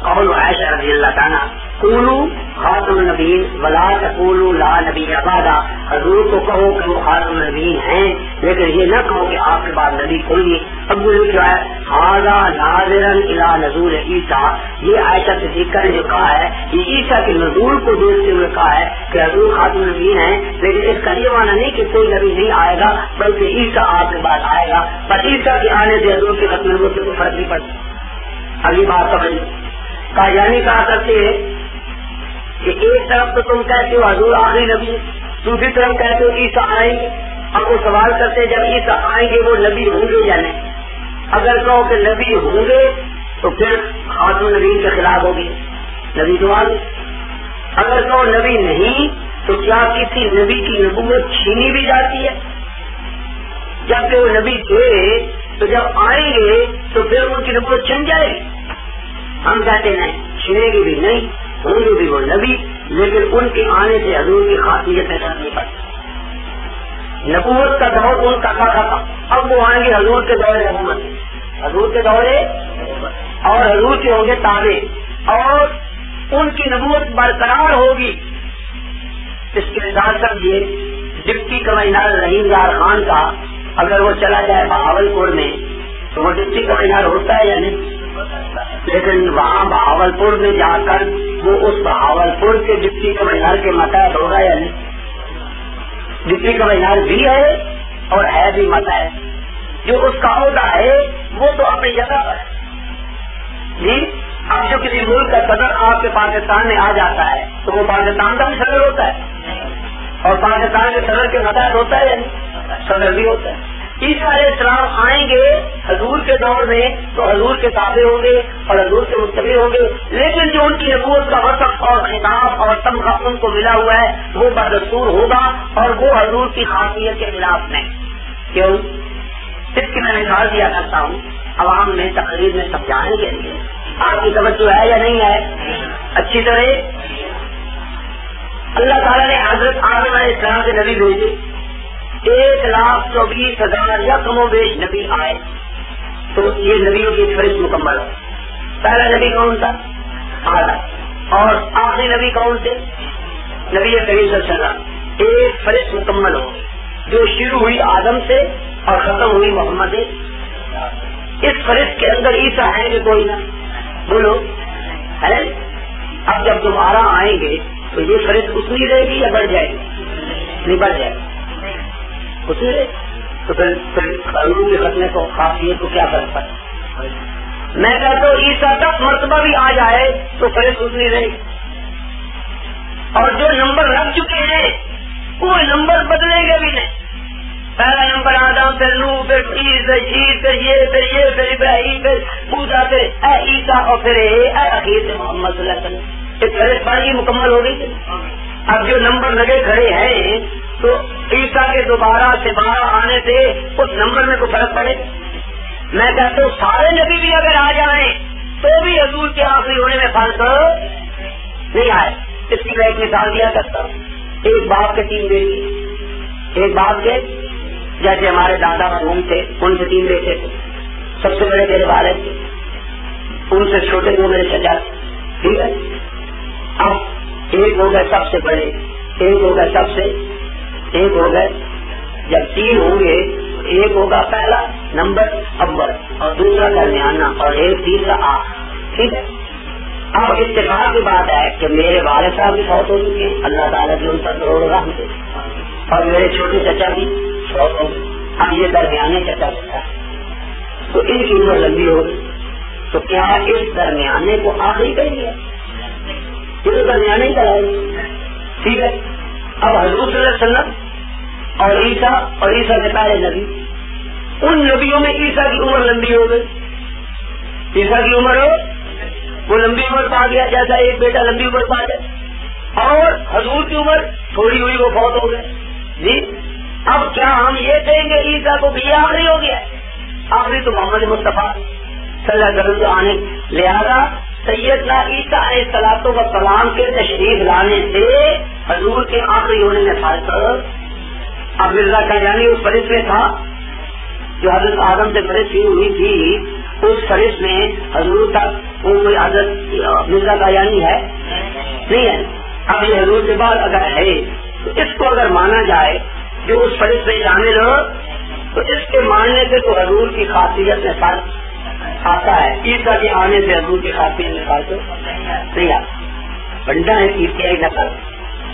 قول عائشہ رضی اللہ تعالیٰ قولوا خاتم النبیین ولا تقولوا لا نبی بعدا، حضور کو کہو کہ وہ خاتم النبیین ہیں لیکن یہ نہ کہو کہ آپ کے بعد نبی کوئی نہیں. اب وہ جو ہے ھذا ناظرا الی نزول عیسیٰ، یہ عائشہ صدیقہ نے جو کہا ہے یہ عیسیٰ کے نزول کو دیکھتے ہوئے کہا ہے کہ حضور خاتم النبیین ہیں، لیکن اس کا یہ معنی نہیں کہ کوئی نبی نہیں آئے گا بلکہ عیسیٰ آپ کے بعد آئے گا، پر عیسیٰ کے آنے سے حضور کی ختم نبوت سے کوئی فرق نہیں پڑتا. اگلی بات سمجھ قادیانی کہا کرتے ہیں کہ ایک طرف تو تم کہتے ہو حضور آخری نبی، دوسری طرف کہتے ہو عیسیٰ آئیں گے. اب وہ سوال کرتے ہیں جب عیسیٰ آئیں گے وہ نبی ہوں گے یا نہیں؟ اگر کہو کہ نبی ہوں گے تو پھر خاتم النبیین کے خلاف ہوگی، نبی تو آ گئے. اگر کہو نبی نہیں تو کیا کسی نبی کی نبوت چھینی بھی جاتی ہے؟ جبکہ وہ نبی تھے تو جب آئیں گے تو پھر ان کی نبوت چھن جائے گی. ہم کہتے ہیں چھینے گی بھی نہیں، ہوں گے بھی وہ نبی، لیکن ان کے آنے سے حضور کی خاصیت نہیں پڑتی. نبوت کا دور ان کا تھا، اب وہ آئیں گے حضور کے دور نبوت، حضور کے دورے اور حضور کے ہوں گے تابع، اور ان کی نبوت برقرار ہوگی. اس کی مثال سمجھیے ڈپٹی کمشنر رحیم یار خان کا اگر وہ چلا جائے بہاولپور میں تو وہ ڈپٹی کمشنر ہوتا ہے یا نہیں؟ لیکن وہاں بہاولپور میں جا کر وہ اس بہاولپور کے ڈپٹی کمشنر کے ماتحت ہوگا یا نہیں؟ ڈپٹی کمشنر بھی ہے اور ہے بھی ماتحت. جو اس کا عہدہ ہے وہ تو اپنی جگہ پر ہے جی. اب جو کسی ملک کا صدر آپ کے پاکستان میں آ جاتا ہے تو وہ پاکستان کا بھی صدر ہوتا ہے اور پاکستان کے صدر کے ماتحت ہوتا ہے یا نہیں؟ صدر بھی ہوتا ہے. عیسیٰ علیہ السلام آئیں گے حضور کے دور میں تو حضور کے تابع ہوں گے اور حضور کے متبع ہوں گے، لیکن جو ان کی نبوت کا وصف اور خطاب اور تمغہ ان کو ملا ہوا ہے وہ بدستور ہوگا اور وہ حضور کی خاصیت کے خلاف نہیں۔ کیوں؟ اس کی میں مثال دیا کرتا ہوں عوام میں تقریر میں سمجھانے کے لیے، آپ کی توجہ ہے یا نہیں ہے؟ اچھی طرح اللہ تعالیٰ نے حضرت آدم علیہ السلام کے نبی بھیجے، 1,24,000 یا کم و بیش نبی آئے، تو یہ نبیوں کی فہرست مکمل ہو۔ پہلا نبی کون تھا؟ آدم، اور آخری نبی کون تھے؟ نبی کریم صلی اللہ علیہ وسلم۔ ایک فہرست مکمل ہو جو شروع ہوئی آدم سے اور ختم ہوئی محمد۔ اس فہرست کے اندر عیسیٰ ہے کہ کوئی نہ؟ بولو ہے؟ اب جب دوبارہ آئیں گے تو یہ فہرست اتنی رہے گی یا بڑھ جائے گی؟ نہیں، بڑھ جائے گی اتنی رہے، تو پھر علوم کے ختمے کو خاصیت کو کیا فرق پڑتا؟ میں کہتا ہوں عیسیٰ تک مرتبہ بھی آ جائے تو فہرست اتنی رہے گی، اور جو نمبر رکھ چکے ہیں وہ نمبر بدلیں گے بھی نہیں۔ پہلا نمبر آدم، پھر نوح، پھر عیسیٰ، پھر یہ، پھر ابراہیم، پھر موسیٰ، پھر اے عیسیٰ، اور پھر اے اخیر سے محمد صلی اللہ علیہ وسلم۔ ایک فہرست پڑھی مکمل ہو گئی۔ اب جو نمبر لگے کھڑے ہیں تو عیسیٰ کے دوبارہ سے باہر آنے سے اس نمبر میں کوئی فرق پڑے؟ میں کہتا ہوں سارے نبی بھی اگر آ جائیں تو بھی حضور کے آخری ہونے میں فرق نہیں آئے۔ اس کی میں ایک مثال دیا کرتا ہوں، ایک باپ کے 3 بیٹے، ایک باپ کے جیسے ہمارے دادا مرحوم تھے ان سے 3 بیٹے تھے، سب سے بڑے میرے والد تھے، ان سے چھوٹے وہ میرے چچا تھے، ٹھیک ہے۔ اب ایک ہو گئے سب سے بڑے، ایک ہو گئے سب سے، ایک ہو گئے، جب 3 ہوں گے ایک ہوگا پہلا نمبر اول اور دوسرا درمیانہ اور ایک تیسرا آخر، ٹھیک ہے۔ اب اتفاق کی بات ہے کہ میرے والد صاحب بھی فوت ہو چکے ہیں، اللہ تعالیٰ کی ان پر کروڑوں رحمت ہے، اور میرے چھوٹے چچا بھی فوت ہو گئے۔ اب یہ درمیانے چچا بچا تو ان کی عمر لمبی ہوگی، تو کیا اس درمیانے کو آخری کہیں گے؟ یہ تو درمیانے ہی کرائے گی، ٹھیک ہے۔ اب حضور صلی اللہ علیہ وسلم اور عیسیٰ سے پہلے نبی، ان نبیوں میں عیسیٰ کی عمر لمبی ہو گئی، عیسیٰ کی عمر ہو وہ لمبی عمر پا گیا جیسا ایک بیٹا لمبی عمر پا گیا، اور حضور کی عمر تھوڑی ہوئی وہ فوت ہو گئے جی۔ اب کیا ہم یہ کہیں گے عیسیٰ کو بھی یہ آخری ہو گیا؟ آخری تو محمد مصطفیٰ صلی اللہ علیہ وسلم آنے، لہذا سیدنا عیسیٰ علیہ السلام کے تشریف لانے سے حضور کے آخری ہونے میں فرق۔ اب مرزا قادیانی اس فہرست میں تھا جو حضرت آدم سے فہرست شروع ہوئی تھی، اس فہرست میں حضور تک وہ کوئی حضرت مرزا قادیانی ہے نہیں ہے۔ اب یہ حضور کے بعد اگر ہے تو اس کو اگر مانا جائے جو اس فہرست میں شامل ہو تو اس کے ماننے سے تو حضور کی خاصیت میں فرق آتا ہے، عیسیٰ کے آنے سے حضور کی خاصیت میں فرق نہیں آتا۔ بنڈا ہے عیسیائی نقل،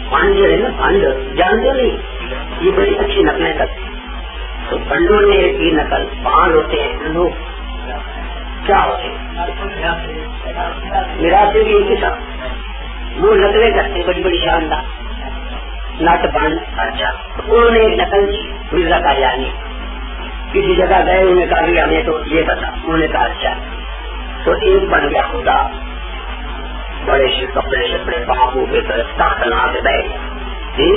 پانڈ ہے نا، پانڈ جانتے نہیں، یہ بڑی اچھی نقلیں کرتے ہیں۔ تو بنڈوں نے ایک ہی نقل، پانڈ ہوتے ہیں لوگ کیا ہوتے ہیں میراث بھی ایک ہی تھا، وہ نقلیں کرتے بڑی بڑی شاندار نٹ بانڈ۔ اچھا انہوں نے ایک نقل کی مرزا قادیانی، کسی جگہ گئے انہیں کہا کہ ہمیں تو یہ بتا، انہوں نے کہا اچھا، تو ایک بن گیا خدا، بڑے کپڑے شپڑے بابو کے طرف تخت لا کے بیٹھ جی،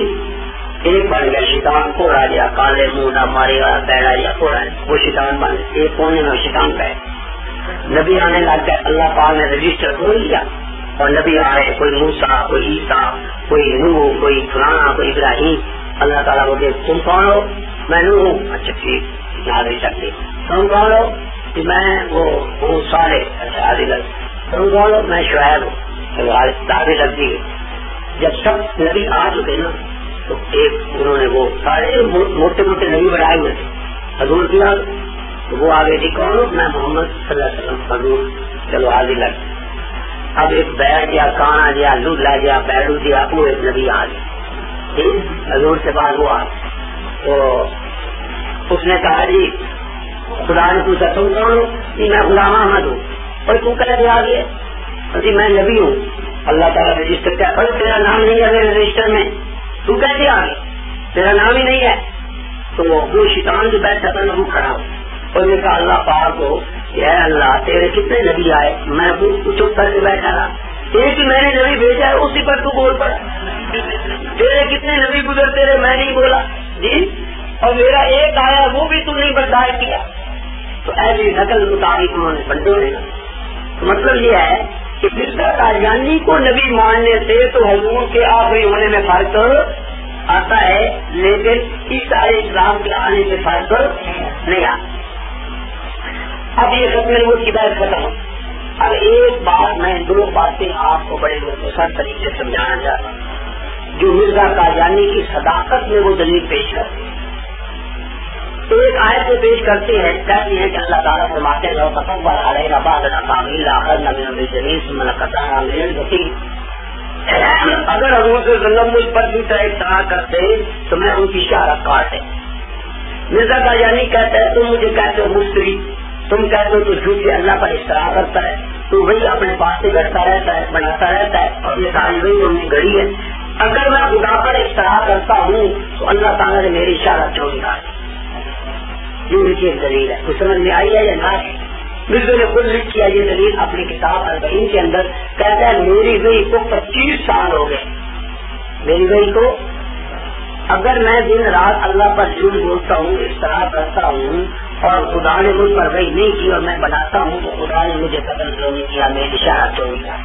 ایک بن گیا شیطان، کوڑا گیا کالے منہ مارے گا بیڑا یا کوڑا، وہ شیطان بن ایک کونے میں شیطان بیٹھ۔ نبی آنے لگ گئے، اللہ پاک نے رجسٹر کھول دیا اور نبی آئے، کوئی موسیٰ، کوئی عیسیٰ، کوئی نوح، کوئی فلانا، کوئی ابراہیم۔ اللہ تعالیٰ کو دیکھ، تم کون ہو؟ میں نوح ہوں۔ اچھا ٹھیک، نادری سکتی۔ تم کون ہو؟ کہ میں وہ صالح۔ اچھا آدھی لگ۔ تم کون ہو؟ میں شعیب ہوں۔ آدھی لگتی ہے۔ جب سب نبی آ چکے نا تو ایک انہوں نے وہ سارے موٹے موٹے نبی بنائے ہوئے تھے، حضور کیا تو وہ آگے جی کون ہو؟ میں محمد صلی اللہ علیہ وسلم حضور۔ چلو آدھی لگ۔ اب ایک بیٹھ گیا، کانا دیا، لولا دیا، بیڑو دیا، وہ ایک نبی آ گیا حضور سے بعد وہ آ تو اس نے کہا جی خدا نے پوچھا تم کون ہو؟ جی میں غلام احمد ہوں۔ اور تو کیسے آ گئے؟ جی میں نبی ہوں۔ اللہ تعالیٰ رجسٹر کیا؟ تیرا نام نہیں ہے میرے رجسٹر میں، تو کیسے آ گئے؟ تیرا نام ہی نہیں ہے۔ تو وہ شیطان جو بیٹھا تھا نا وہ کھڑا ہو اور نے کہا اللہ پاک کو یا اللہ تیرے کتنے نبی آئے, میں چپ کر کے بیٹھا رہا, ایک ہی میں نے نبی بھیجا ہے اسی پر تو بول پڑا, تیرے کتنے نبی گزرتے رہے میں نہیں بولا جی, اور میرا ایک آیا وہ بھی تو نہیں برداشت کیا. تو ایسی نقل مطابق انہوں نے بنٹوڑے. مطلب یہ ہے کہ مرزا قادیانی کو نبی ماننے سے تو حضور کے آخری ہونے میں فرق آتا ہے, لیکن عیسیٰ علیہ السلام کے آنے سے فرق نہیں آتا. اب یہ ختم نبوت کی بات ختم ہو. اب ایک بات میں دو باتیں آپ کو بڑے مختصر طریقے سے سمجھانا چاہتا ہوں جو مرزا قادیانی کی صداقت میں وہ دلیل پیش کرتے ہیں. ایک آیت کو پیش کرتے ہیں, کہتے ہیں کہ اللہ تعالیٰ فرماتے ہیں اگر حضور صلی اللہ علیہ وسلم مجھ پر بھی طرح اطلاع کرتے تو میں ان کی شہرت کاٹے. مرزا قادیانی کہتا ہے تم مجھے کہتے ہو مفتری, تم کہتے ہو تو جھوٹ کے اللہ پر اختراع کرتا ہے, تو وہی اپنے پاس سے گھڑتا رہتا ہے, بناتا رہتا ہے, اور یہ ساری وہی تم نے گھڑی ہے. اگر میں خدا پر اختراع کرتا ہوں تو اللہ تعالیٰ نے میری اشارت چھوڑی ہے. یہ ان کی ایک دلیل ہے. کچھ سمجھ میں آئی ہے یا نہ؟ مرزا نے خود لکھ کیا یہ دلیل اپنی کتاب اربعین کے اندر, کہتا ہے میری وحی کو 25 سال ہو گئے. میری وحی کو اگر میں دن رات اللہ پر جھوٹ بولتا ہوں, اختراع کرتا ہوں, اور خدا نے مجھ پر وحی نہیں کی اور میں بناتا ہوں تو خدا نے مجھے قتل نہیں کیا, میری اشارت چھوڑ دیا.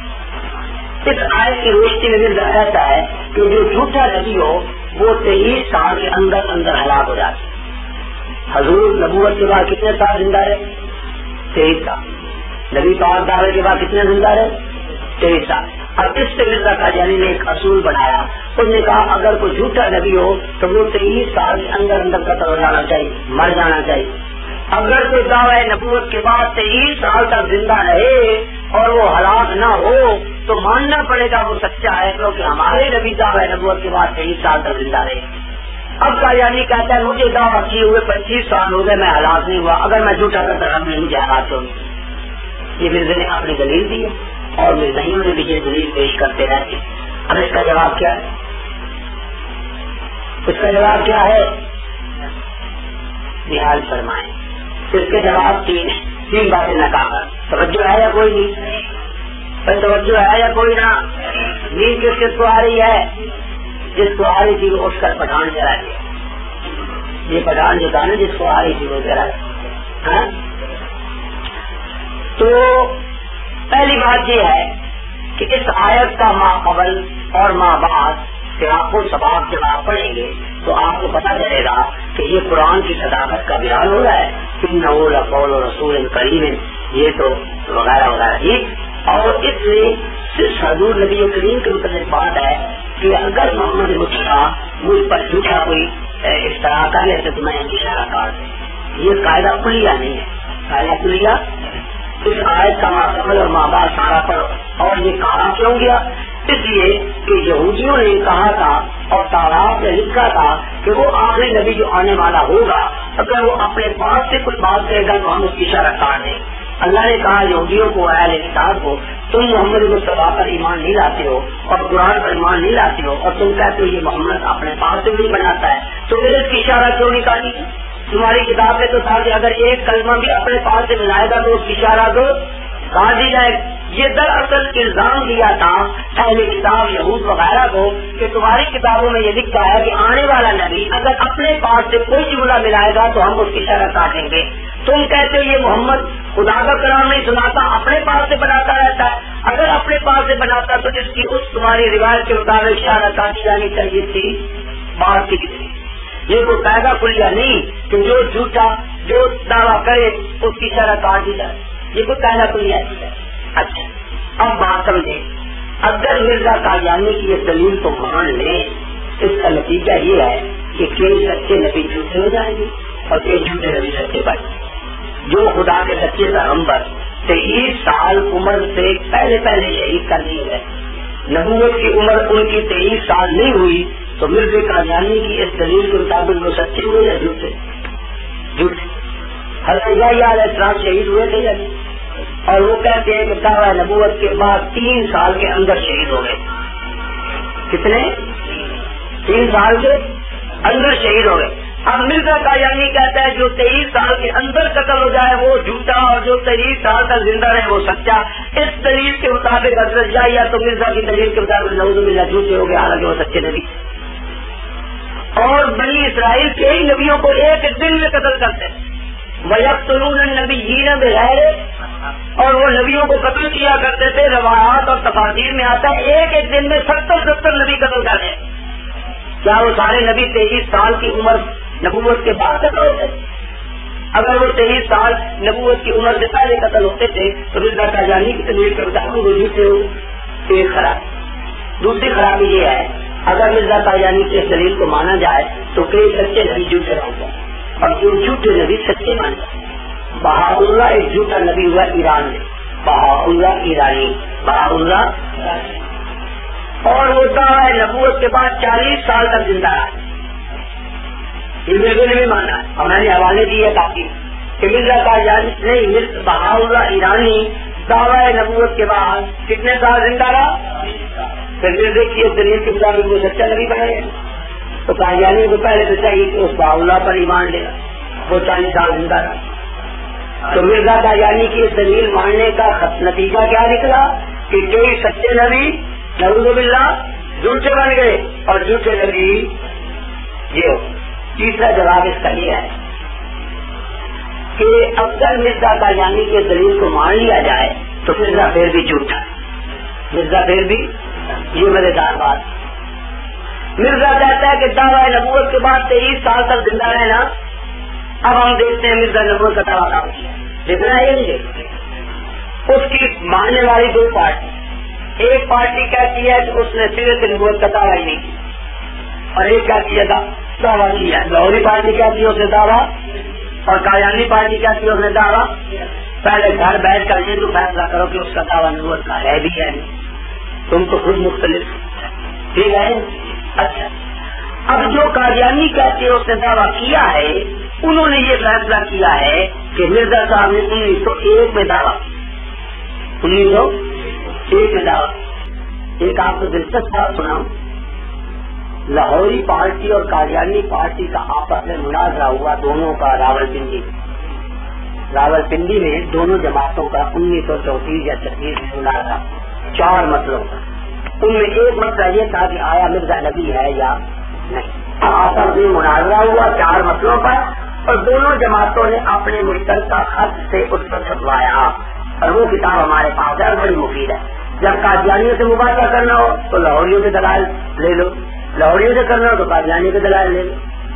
اس آیت کی روشنی میں مرزا کہتا ہے کہ جو جھوٹا نبی ہو وہ 23 سال کے اندر اندر ہلاک ہو جاتا ہے. حضور نبوت کے بعد کتنے سال زندہ رہے؟ 23 سال. نبی پاک دعوے کے بعد کتنے زندہ رہے؟ 23 سال. اب اس سے مرزا قادیانی نے ایک اصول بنایا, اس نے کہا اگر کوئی جھوٹا نبی ہو تو وہ 23 سال کے اندر اندر قتل ہو جانا چاہیے, مر جانا چاہیے. اگر کوئی دعوی نبوت کے بعد 23 سال تک زندہ رہے اور وہ ہلاک نہ ہو تو ماننا پڑے گا وہ سچا ہے, کیونکہ ہمارے نبی دعوی نبوت کے بعد 23 سال تک زندہ رہے. اب قادیانی کہتا ہے مجھے دعویٰ کیے ہوئے 25 سال ہو گئے, میں ہلاک نہیں ہوا, اگر میں جھوٹا کرتا رہا میں مجھے ہلاک ہوگی. یہ مرزا نے اپنی دلیل دی ہے اور مرزائیوں نے بھی یہ دلیل پیش کرتے رہتے. اب اس کا جواب کیا ہے؟ اس کا جواب کیا ہے؟ بحال فرمائیں. اس کے جواب تین باتیں نہ کہا. توجہ ہے یا کوئی نہیں؟ توجہ ہے یا کوئی نہ؟ نیند کس کس کو آ رہی ہے؟ جس کو آ رہی تھی وہ اٹھ کر پٹھان چلا گیا. یہ پٹھان جو تھا نا جس کو آ رہی تھی وہ چلا گیا. تو پہلی بات یہ ہے کہ اس آیت کا ما قبل اور ما بعد سیاق و سباب جب آپ پڑھیں گے تو آپ کو پتہ چلے گا کہ یہ قرآن کی صداقت کا بیان ہو رہا ہے. انہ لقول رسول کریم, یہ تو وغیرہ وغیرہ ہی. اور اس میں صرف حضور نبی کریم کے متعلق بات ہے کہ اگر محمد مجھ پر جھوٹا کوئی اختراع کر لیتے تو میں ان کی اشارہ کر دیں. یہ قاعدہ کلیہ نہیں ہے. قاعدہ کلیہ اس آیت کا ماقبل اور ماں باپ سارا پڑھو. اور یہ کہا کیوں گیا؟ اس لیے کہ یہودیوں نے کہا تھا اور تورات میں لکھا تھا کہ وہ آخری نبی جو آنے والا ہوگا اگر وہ اپنے پاس سے کوئی بات کرے گا تو ہم اس کی اشارہ کر دیں. اللہ نے کہا یہودیوں کو, اہل کتاب کو, تم محمد مصطفیٰ پر ایمان نہیں لاتے ہو اور قرآن پر ایمان نہیں لاتے ہو اور تم کہتے ہو یہ محمد اپنے پاس سے نہیں بناتا ہے, تو پھر اس کی اشارہ کیوں نہیں کاٹی؟ تمہاری کتاب میں تو تھا کہ اگر ایک کلمہ بھی اپنے پاس سے ملائے گا تو اس کی اشارہ کو کاٹ دی جائے. یہ دراصل الزام دیا تھا اہل کتاب یہود وغیرہ کو کہ تمہاری کتابوں میں یہ لکھا ہے کہ آنے والا نبی اگر اپنے پاس سے کوئی جملہ ملائے گا تو ہم اس کی اشارہ کاٹیں گے. تم کہتے ہو یہ محمد خدا کا کلام نہیں سناتا, اپنے پاس سے بناتا رہتا ہے. اگر اپنے پاس سے بناتا تو اس کی اس تمہاری روایت کے مطابق اشارہ کاٹی جانی چاہیے تھی. بات کی کسی یہ کوئی قاعدہ کھلیا نہیں کہ جو جھوٹا جو دعویٰ کرے اس کی اشارہ کاٹ دی جائے. یہ کوئی قاعدہ کھلیا نہیں ہے. اچھا اب بات سمجھے. اگر مرزا قادیانی کی یہ دلیل تو مان لیں, اس کا نتیجہ یہ ہے کہ کئی سچے نبی جھوٹے ہو جائیں گے اور کئی جھوٹے نبی سچے بن. جو خدا کے سچے پیغمبر 23 سال عمر سے پہلے شہید کر دی ہے, نبوت کی عمر ان کی 23 سال نہیں ہوئی, تو مرزا قادیانی کی اس دلیل کے مطابق وہ سچے ہوئے یا جھوٹے؟ جھوٹے. حضرت یحییٰ علیہ السلام شہید ہوئے تھے یا نہیں؟ اور وہ کہتے ہیں کہ دعویٰ نبوت کے بعد 3 سال کے اندر شہید ہو گئے. کتنے؟ 3 سال کے اندر شہید ہو گئے. اب مرزا قادیانی کہتا ہے جو 23 سال کے اندر قتل ہو جائے وہ جھوٹا اور جو 23 سال تک زندہ رہے وہ سچا. اس دلیل کے مطابق حضرت جائیہ تو مرزا کی دلیل کے مطابق نعوذ باللہ جھوٹے ہو گئے حالانکہ وہ سچے نبی. اور بنی اسرائیل کے ہی نبیوں کو ایک دن میں قتل کرتے وَيَقْتُلُونَ النَّبِيِّينَ بِغَيْرِ اور وہ نبیوں کو قتل کیا کرتے تھے. روایات اور تفاسیر میں آتا ہے ایک دن میں 70 نبی قتل کرتے. کیا وہ سارے نبی 23 سال کی عمر نبوت کے بعد قتل ہوتے؟ اگر وہ 23 سال نبوت کی عمر سے پہلے قتل ہوتے تھے تو مرزا قادیانی کی تدبیر کرتا ہے وہ جھوٹے ہو. ایک خرابی. دوسری خرابی یہ ہے اگر مرزا قادیانی کی اس دلیل کو مانا جائے تو کئی سچے نبی جھوٹے ہوں گے اور جو جھوٹے نبی سچے مان جائے. بہاءاللہ ایک جھوٹا نبی ہوا ایران میں, بہاءاللہ ایرانی, بہاءاللہ, اور وہ دعویٰ نبوت کے بعد 40 سال تک زندہ رہا. یہ میرے نے بھی مانا ہے اور میں نے حوالے دیے تاکہ کہ مرزا قادیانی نہیں, بہاءاللہ ایرانی دعویٰ نبوت کے بعد کتنے سال زندہ رہا. پھر دیکھیے دلیل کے مطابق وہ سچا نبی بنا ہے تو قادیانی کو پہلے تو چاہیے کہ اس بہاءاللہ پر ایمان لے. وہ 40 سال زندہ رہا تو مرزا قادیانی کی اس دلیل ماننے کا نتیجہ کیا نکلا کہ کئی سچے نبی نعوذ باللہ جھوٹے بن گئے اور جھوٹے نبی یہ ہو. تیسرا جواب اس کا یہ ہے کہ اگر مرزا قادیانی کے دلیل کو مان لیا جائے تو مرزا پھر بھی جھوٹا ہے. مرزا پھر بھی, یہ مزیدار بات. مرزا کہتا ہے کہ دعویٰ نبوت کے بعد 23 سال تک زندہ رہنا. اب ہم دیکھتے ہیں مرزا نبوت کا دعویٰ کام کیا جتنا یہ نہیں دیکھتے. اس کی ماننے والی دو پارٹی, ایک پارٹی کہتی ہے کہ اس نے سیرت نبوت کا دعویٰ ہی نہیں کیا اور ایک کہتی ہے دعویٰ کیا. لاہوری پارٹی کہتی ہے اس نے دعویٰ اور قادیانی پارٹی کہتی ہے اس نے دعویٰ. پہلے گھر بیٹھ کر یہ تو فیصلہ کرو کہ اس کا دعویٰ نبوت کا ہے بھی ہے نہیں. تم تو خود مختلف, ٹھیک ہے. اچھا, اب جو قادیانی کہتے ہیں اس نے دعویٰ کیا ہے انہوں نے یہ فیصلہ کیا ہے کہ مرزا صاحب نے 1901 میں دعویٰ, 1901 میں دعویٰ. ایک آپ کو دلچسپ بات سناؤں. لاہوری پارٹی اور قادیانی پارٹی کا آپس میں مناظرہ ہوا دونوں کا راولپنڈی میں دونوں جماعتوں کا 1934 یا 36 میں مناظرہ 4 مسئلوں کا. ان میں ایک مسئلہ یہ تھا کہ آیا مرزا نبی ہے یا نہیں. آپس میں مناظرہ ہوا 4 مسئلوں پر اور دونوں جماعتوں نے اپنے مشترکہ خط سے اس پر چھپوایا اور وہ کتاب ہمارے پاس ہے, بڑی مفید ہے. جب قادیانیوں سے مباحثہ کرنا ہو تو لاہوریوں کے دلائل لے لو, لاہوریوں سے کرنا ہو تو قادیانی کے دلائل لے لو,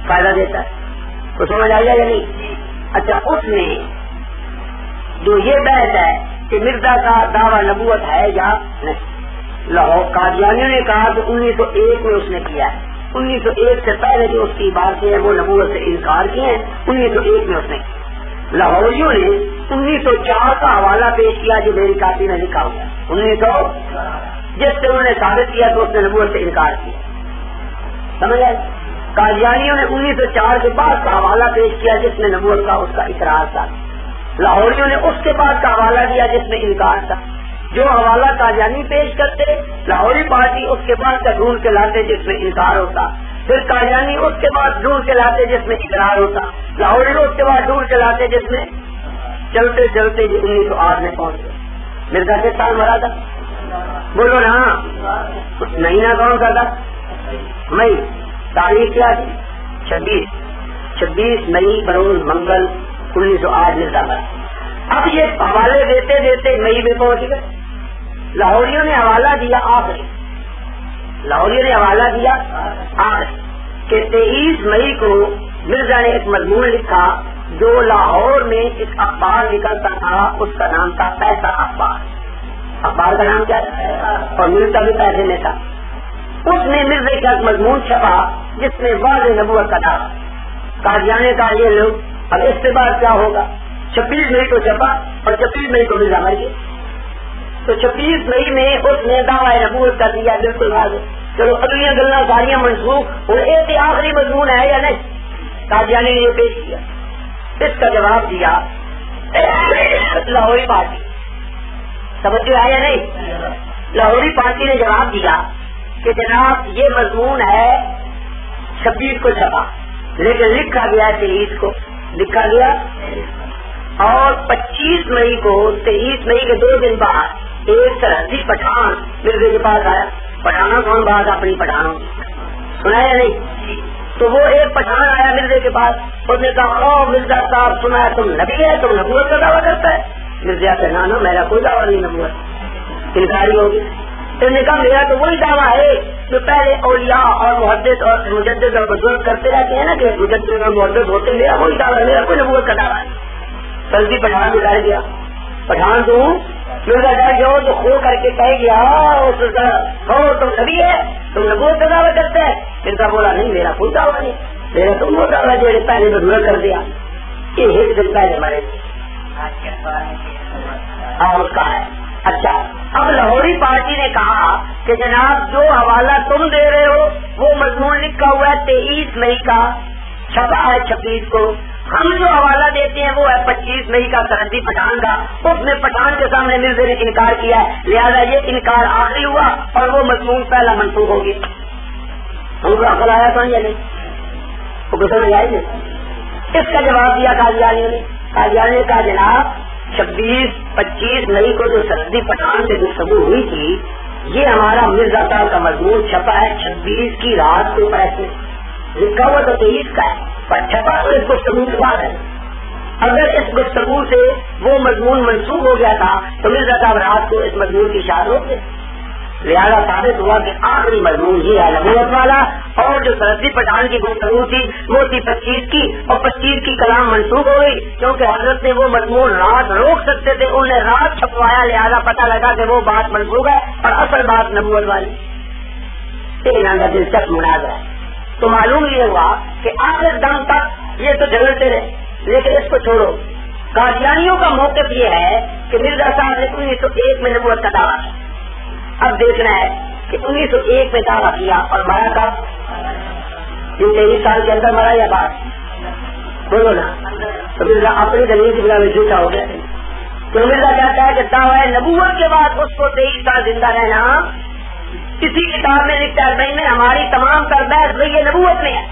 فائدہ دیتا ہے. تو سمجھ آئیے یا نہیں؟ اچھا, اس میں جو یہ بحث ہے کہ مرزا کا دعویٰ نبوت ہے یا نہیں, لاہور قادیانیوں نے کہا کہ 1901 میں اس نے کیا ہے. 1901 سے پہلے جو اس کی عبارتیں ہیں وہ نبوت سے انکار کیے ہیں. 1901 میں اس نے. لاہوریوں نے 1904 کا حوالہ پیش کیا جو میری کاپی میں لکھا ہوا ہے 1900 جس سے انہوں نے ثابت کیا کہ اس نے نبوت سے انکار کیا. سمجھ آئے؟ قادیانیوں نے 1904 کے بعد کا حوالہ پیش کیا جس میں نبوت کا اس کا اقرار تھا. لاہوریوں نے اس کے بعد کا حوالہ دیا جس میں انکار تھا. جو حوالہ قادیانی پیش کرتے لاہوری پارٹی اس کے بعد کا ڈھونڈ کے لاتے جس میں انکار ہوتا, پھر قادیانی اس کے بعد ڈھونڈ کے لاتے جس میں اقرار ہوتا, لاہوری اس کے بعد ڈھونڈ کے لاتے جس میں چلتے چلتے 1908 میں پہنچ گئے. مرزا کے سال مرا تھا, بولو نا, مہینہ کون سا تھا؟ مئی. تاریخ کیا تھی؟ 26 مئی بروز منگل 1908 مرزا مرا. اب یہ حوالے دیتے دیتے مئی میں پہنچ گئے. لاہوریوں نے حوالہ دیا آخری, لاہوریوں نے حوالہ دیا آخری کہ 23 مئی کو مرزا نے ایک مضمون لکھا جو لاہور میں ایک اخبار نکلتا تھا, اس کا نام تھا پیسہ اخبار. اخبار کا نام کیا تھا اور ملتا بھی پیسے میں تھا. اس میں مرزا کا مضمون چھپا جس میں واضح نبوت کا دعویٰ. قادیانی کا یہ لوگ اب اس کے بعد کیا ہوگا. 26 مئی کو چھپا اور 26 مئی کو مرزا مر گئے. تو 26 مئی میں اس نے دعویٰ نبوت کر دیا بالکل واضح. چلو اگلیاں گلیں ساریاں منسوخ اور ایک آخری مضمون ہے یا نہیں. قادیانی نے یہ پیش کیا, اس کا جواب دیا لاہوری پارٹی. سمجھ آیا یا نہیں؟ لاہوری پارٹی نے جواب دیا کہ جناب یہ مضمون ہے 26 کو چھپا لیکن لکھا گیا 23 کو لکھا گیا، اور 25 مئی کو 23 مئی کے 2 دن بعد ایک سرحدی پٹھان مرزے کے پاس آیا. پٹھانا کون بات اپنی پٹھانوں سنا یا نہیں؟ تو وہ ایک پٹھان آیا مرزے کے پاس، اس نے کہا او مرزا صاحب سنا ہے تم نبی ہے، تم نبوت کا دعویٰ کرتا ہے؟ مرزا کہ نا میرا کوئی دعویٰ نہیں نبوت، انکاری ہوگی. تو نے کہا میرا تو وہی دعویٰ ہے جو پہلے اولیاء اور محدث اور مجدد اور بزرگ کرتے رہتے ہیں نا کہ مجدد اور محدث ہوتے، میرا وہی دعویٰ ہے، میرا کوئی نبوت کا دعویٰ ہے. سلطی پٹھان بھی ڈر گیا، پٹھان تو مرزا ڈر گیا تو خو کر کے کہہ گیا تم نبی ہے، تم نبوت کا دعویٰ کرتے ہیں؟ مرزا بولا نہیں میرا کوئی دعویٰ نہیں، میرا تم وہ دعویٰ جو پہلے میں کر دیا. یہ ایک دن پہلے ہمارے اور کہا ہے. اچھا اب لاہوری پارٹی نے کہا کہ جناب جو حوالہ تم دے رہے ہو وہ مضمون لکھا ہوا ہے 23 مئی کا، چھپا ہے 26 کو. ہم جو حوالہ دیتے ہیں وہ ہے 25 مئی کا سرحدی پٹھان کا. اس میں پٹھان کے سامنے مرزا نے انکار کیا ہے، لہذا یہ انکار آخری ہوا اور وہ مضمون پہلا منسوخ ہو گیا. ہم کو عقل آیا تو یا نہیں؟ وہ کچھ نہیں آئی نہیں. اس کا جواب دیا قادیانیوں نے. قادیانیوں نے کہا جناب 25 مئی کو جو سرحدی پٹھان سے گفتگو ہوئی تھی یہ ہمارا مرزا صاحب کا مضمون چھپا ہے 26 کی رات کو پریس میں، لکھا ہوا تو 23 کا ہے پر چھپا تو اس گفتگو کے بعد ہے. اگر اس گفتگو سے وہ مضمون منسوخ ہو گیا تھا تو مرزا صاحب رات کو اس مضمون کی اشاعت ہوتے، لہٰذا ثابت ہوا کہ آخری مضمون یہ ہے نبوت والا. اور جو سرحدی پٹھان کی گفتگو تھی وہ تھی 25 کی، اور 25 کی کلام منسوخ ہو گئی کیونکہ حضرت نے وہ مضمون رات روک سکتے تھے، انہوں نے رات چھپوایا، لہٰذا پتہ لگا کہ وہ بات منسوخ ہے اور اصل بات نبوت والی. دلچسپ مناظرہ ہے. تو معلوم یہ ہوا کہ آخر دم تک یہ تو جھگڑتے رہے، لیکن اس کو چھوڑو. قادیانیوں کا موقف یہ ہے کہ مرزا صاحب نے 1901 میں نبوت کا دعویٰ کیا. اب دیکھنا ہے کہ 1901 میں دعویٰ کیا اور مرا کب؟ 23 سال کے اندر مرا یا بعد؟ بولو نا. تو مرزا اپنی دلیل کی بنا میں جھوٹا ہو گیا. تو مرزا کہتا ہے کہ دعویٰ نبوت کے بعد اس کو 23 سال زندہ رہنا. کسی کتاب میں لکھتا ہے میں ہماری تمام تر بحث وہی نبوت میں ہے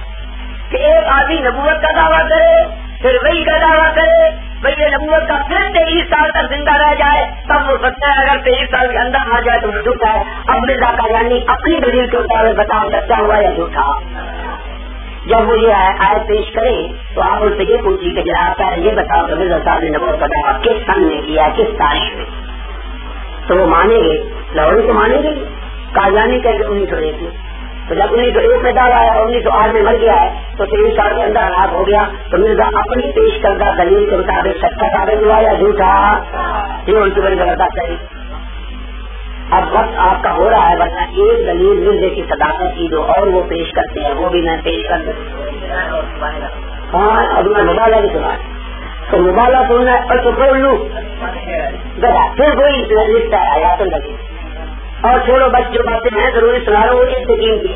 کہ ایک آدمی نبوت کا دعویٰ کرے پھر وہی کا دعویٰ کرے وہی نبوت کا پھر 23 سال تک زندہ رہ جائے تب وہ سچا ہے، اگر 23 سال کے اندر آ جائے تو وہ جھوٹا ہے. اب مرزا قادیانی اپنی دلیل کے مطابق بتاؤ سچا ہوا یا جھوٹا. جب وہ یہ آیت پیش کرے تو آپ ان سے یہ پوچھیے کہ جناب کیا یہ بتاؤ کہ مرزا صاحب نے نبوت کا دعویٰ کس سن میں کیا، کس تاریخ میں؟ تو وہ مانیں گے، لاہوری کو مانیں گے. قادیانی کہتے 1901 میں. تو جب 1901 میں دعویٰ آیا 1908 میں مر گیا ہے تو 23 سال کے اندر ہلاک ہو گیا. تو مرزا اپنی پیش کردہ دلیل کے مطابق سچا ثابت ہوا یا جھوٹا؟ یہ ان کی بڑی زبردست ہے. اب وقت آپ کا ہو رہا ہے ورنہ ایک دلیل مرزے کی صداقت کی جو اور وہ پیش کرتے ہیں وہ بھی میں پیش کر دوں. ہاں اب میں مبالغہ کی سنا تو مبالغہ سننا ہے اور تو بول لوں پھر وہی لکھتا ہے آیات لگی اور چھوڑو بس جو باتیں ہیں ضروری سنا رہا ہوں اس یقین کی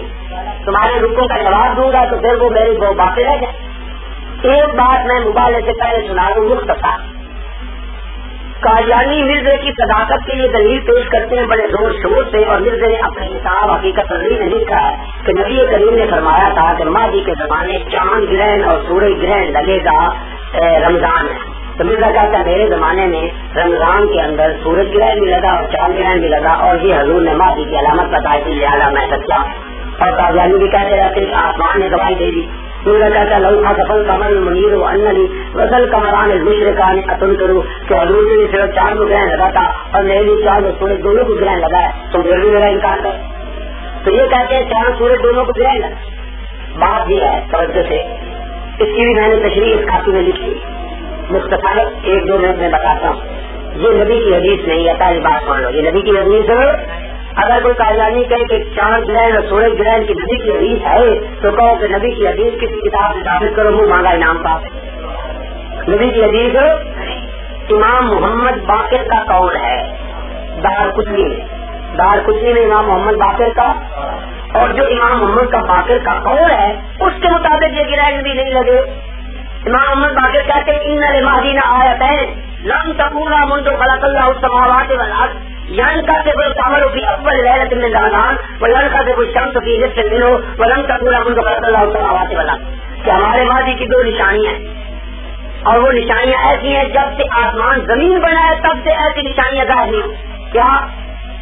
تمہارے رکوں کا جواب دوں گا تو پھر وہ میری وہ باتیں رہ جائیں. ایک بات میں مبالغے سے پہلے سنا رہا ہوں مختصر. قادیانی مرزے کی صداقت کے لیے دلیل پیش کرتے ہیں بڑے زور شور سے اور مرزے نے اپنے کتاب حقیقت تحریر میں لکھا ہے کہ نبی کریم نے فرمایا تھا کہ ماضی کے زمانے چاند گرہن اور سورج گرہن لگے گا رمضان میں. تو مرزا کہتا ہے میرے زمانے میں رمضان کے اندر سورج گرہن بھی لگا اور چاند گرہن بھی لگا اور یہ حضور نے ماضی کی علامت بتائی تھی لہٰذا میں سچا. اور قادیانی بھی کہتے رہتے کہ آسمان نے گواہی دے دی. مرزا کہتا ہے لوکھا سفل کمل منیر و انلی وصل کمران مشرقان اتن کرو کہ حضور نے صرف چاند کو گرہن لگا تھا اور میری چاند اور سورج دونوں کو گرہن لگا ہے تو پھر بھی میرا انکار کر. تو یہ کہتے ہیں چاند سورج دونوں کو گرہن لگا. بات یہ ہے توجہ سے اس کی بھی میں نے تشریح اس کاپی میں لکھی مختصر 1-2 منٹ میں بتاتا ہوں. یہ نبی کی حدیث نہیں ہے پہلی بات مان لو یہ نبی کی حدیث. اگر کوئی قادیانی کہے کہ چاند گرہن اور سورج گرہن کی نبی کی حدیث ہے تو کہو کہ نبی کی حدیث کسی کتاب سے ثابت کرو منہ مانگا انعام پا. نبی کی حدیث امام محمد باقر کا قول ہے دار کتنی میں امام محمد باقر کا اور جو امام محمد کا باقر کا قول ہے اس کے مطابق یہ گرہن بھی نہیں لگے. امام محمد باقر کہتے ہیں ان المہدین آیتین لم تکونا منذ خلق اللہ السماوات والارض ينكسف القمر في اول ليلة من رمضان وينكسف الشمس في نصف منه ولم تكونا منذ خلق الله السماوات والارض. کہ ہمارے ماضی کی 2 نشانیاں ہیں، اور وہ نشانیاں ایسی ہیں جب سے آسمان زمین بنا ہے تب سے ایسی نشانیاں ظاہر نہیں. کیا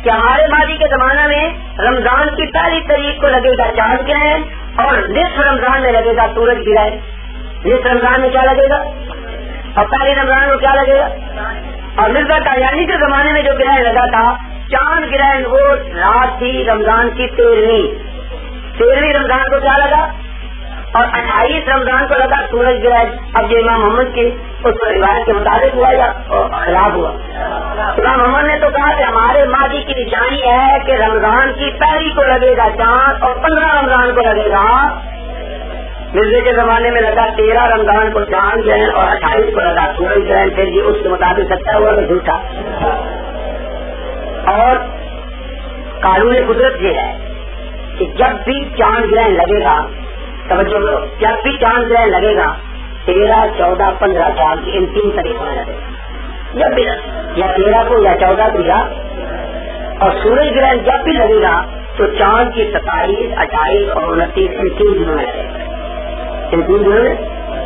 کہ ہمارے ماضی کے زمانہ میں رمضان کی پہلی تاریخ کو لگے گا چاند گرہن، اور نصف رمضان میں لگے گا سورج گرہن. نصف رمضان میں کیا لگے گا اور پہلی رمضان میں کیا لگے گا. اور مرزا قادیانی کے زمانے میں جو گرہن لگا تھا چاند گرہن، وہ رات تھی رمضان کی 13ویں رمضان کو کیا لگا، اور 28 رمضان کو لگا سورج گرہن. اب یہ امام محمد کی اس روایت کے مطابق ہوا یا خلاف ہوا؟ امام محمد نے تو کہا کہ ہمارے ماضی کی نشانی ہے کہ رمضان کی پہلی کو لگے گا چاند اور 15 رمضان کو لگے گا. مرزے کے زمانے میں لگا 13 رمضان کو چاند گرہن اور 28 کو لگا سورج گرہن. پھر یہ اس کے مطابق سچا ہوا کہ جھوٹا؟ اور قانون قدرت یہ ہے کہ جب بھی چاند گرہن لگے گا، توجہ کرو، جب بھی چاند گرہن لگے گا 13, 14, 15 سال کی ان 3 طریقوں میں لگے گا. جب بھی یا 13 کو یا 14 کو یا، اور سورج گرہن جب بھی لگے گا تو چاند کی 27, 28 اور 29 ان 3 دنوں میں لگے گا. ان 3 دنوں میں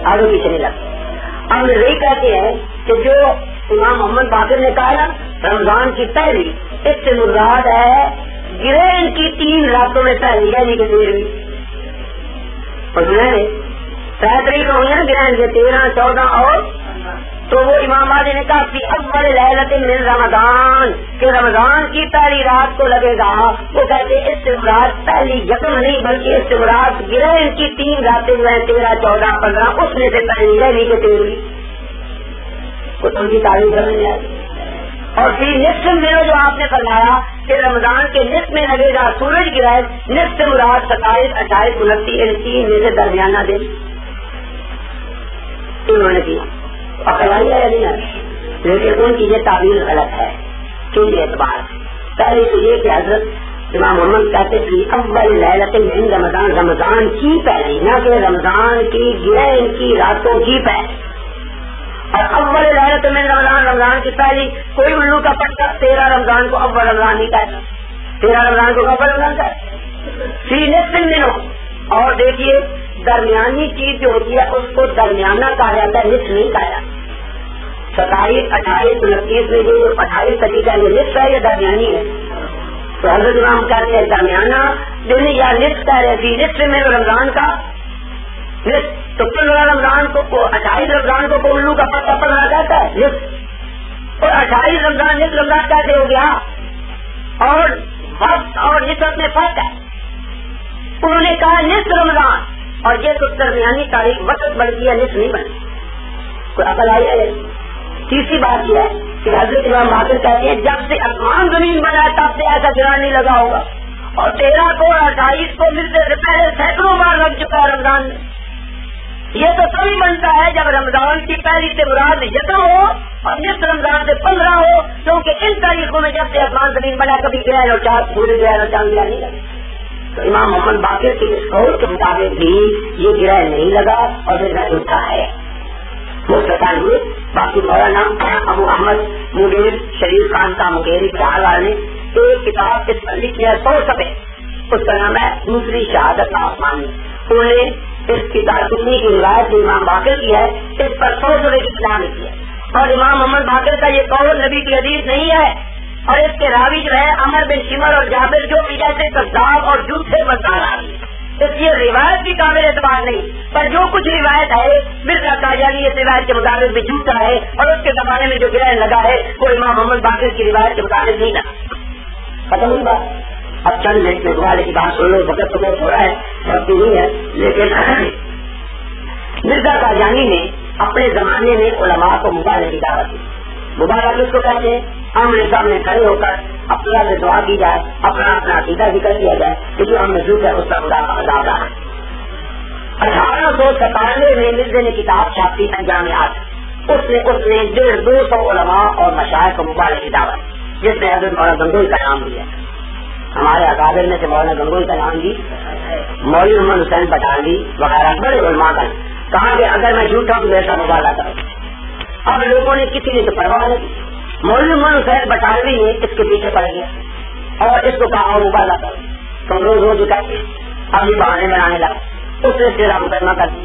آگے پیچھے نہیں لگتا. ہم یہی کہتے ہیں کہ جو امام محمد باقر نے کہا نا رمضان کی پہلی، اس سے مراد ہے گرہن کی 3 راتوں میں پہلی، یعنی کہ 13ویں. اور 3 تاریخ ہوئی نا گرہن کے 13, 14 اور، تو وہ امام عالی نے کہا کہ اول لیلۃ من رمضان، کہ رمضان کی پہلی رات کو لگے گا. وہ کہتے اس سے مراد پہلی یکم نہیں بلکہ اس سے مراد گرہن کی 3 راتیں جو ہیں 13, 14, 15 اس میں سے پہلی یعنی کہ 13ویں. کچھ ان کی تعریف سمجھ نہیں آئی. اور پھر نصف میں جو آپ نے فرمایا کہ رمضان کے نصف میں لگے گا سورج گرہن، نصف سے مراد 27, 28, 29 ان 3 میں سے درمیانہ دن انہوں نے کیا. اقلائی ہے یا نہیں ہے، لیکن ان کی یہ تعبیر غلط ہے. کن اعتبار پہلے تو یہ کہ حضرت امام محمد کہتے کہ اول لیلۃ من رمضان، رمضان کی پہلی، نہ کہ رمضان کی گرہن کی راتوں کی پہلی. اور اول لیلۃ من رمضان، رمضان کی پہلی. کوئی الو کا پٹا 13 رمضان کو اول رمضان نہیں کہتا، 13 رمضان کو اول رمضان کہتا. فی نصف دنوں. اور دیکھیے درمیانی چیز جو ہوتی ہے اس کو درمیانہ کہا جاتا ہے، نصف نہیں کہا جاتا. 27, 28, 29 میں جو 28 طریقہ یہ نصف ہے یا درمیانی ہے؟ تو حضرت امام کہتے ہیں درمیانہ دن یا نصف کہہ رہے تھی. نصف میں رمضان کا نصف، تو 15 رمضان کو 28 رمضان کو الو کا پتہ پڑھنا جاتا ہے نصف، اور 28 رمضان نصف رمضان کیسے ہو گیا؟ اور وقت اور نصف میں فرق ہے. انہوں نے کہا نصف رمضان، اور یہ تو درمیانی تاریخ وقت بڑھتی ہے، نصف نہیں بنتی. کوئی عقل آئی ہے؟ تیسری بات یہ ہے کہ حضرت امام باقر کہتے ہیں جب سے آسمان زمین بنا تب سے ایسا گرہن نہیں لگا ہوگا. اور 13 کو 28 کو ملتے سے پہلے سینکڑوں بار لگ چکا ہے رمضان میں. یہ تو تبھی بنتا ہے جب رمضان کی پہلی سے مراد یکم ہو اور نصف رمضان سے 15 ہو، کیونکہ ان تاریخوں میں جب سے آسمان زمین بنا کبھی گرہن اور چاند پورے گرہن اور چاند نہیں لگا. تو امام محمد باقر کے اس قول کے مطابق بھی یہ گرہن نہیں لگا اور پھر جھوٹا ہے. مستقل ہوئے. باقی مولانا ابو احمد مغیر شریف خان کا مغیری بہار والے نے ایک کتاب اس پر لکھی ہے 100 صفحے، اس کا نام ہے دوسری شہادت آسمانی. انہوں نے اس کی دارقطنی کی روایت جو امام باقر کی ہے اس پر 100 صفحے کی کتاب لکھی ہے. اور امام محمد باقر کا یہ قول نبی کی حدیث نہیں ہے، اور اس کے راوی جو ہے عمر بن شمر اور جابر جو بھی جیسے کذاب اور جھوٹے بتا راوی، اس کی روایت بھی قابل اعتبار نہیں. پر جو کچھ روایت ہے مرزا قادیانی اس روایت کے مطابق بھی جھوٹا ہے، اور اس کے زمانے میں جو گرہن لگا ہے وہ امام محمد باقر کی روایت کے مطابق نہیں لگا. ختم ہوئی بات. اب چند منٹ میں والے کی بات سن لو، وقت تو بہت ہو رہا ہے، سب نہیں ہے. لیکن مرزا قادیانی نے اپنے زمانے میں علماء کو مبارک کی دعوت دی. مبارک اس کو کہتے ہیں ہم نے سامنے کھڑے ہو کر اپنا سے دعا کی جائے، اپنا عقیدہ ذکر کیا جائے کہ جو ہم محسوس ہے اس کا خدا کا عذاب رہا. 1897 میں مرزا نے کتاب چھاپی انجامیات. اس نے 150-200 علماء اور مشائخ کو مبارک کی دعوت، جس میں حضرت مولانا گنگوئی کا نام بھی ہے. ہمارے اکابر میں سے مولانا گنگوئی کا نام بھی، مولوی محمد حسین پٹھانی وغیرہ بڑے علماء کا. کہا کہ اگر میں جھوٹا ہوں تو ایسا مبالغہ کروں. اب لوگوں نے کسی نے تو پرواہ نہیں. مولوی محمد حسین بٹالوی نے اس کے پیچھے پڑ گیا اور اس کو کہا اور مبالغہ کرو. تم روز روز کہتے اب یہ بہانے بنانے لگا. اس نے تیرا مقدمہ کر دیا.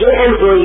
JMOE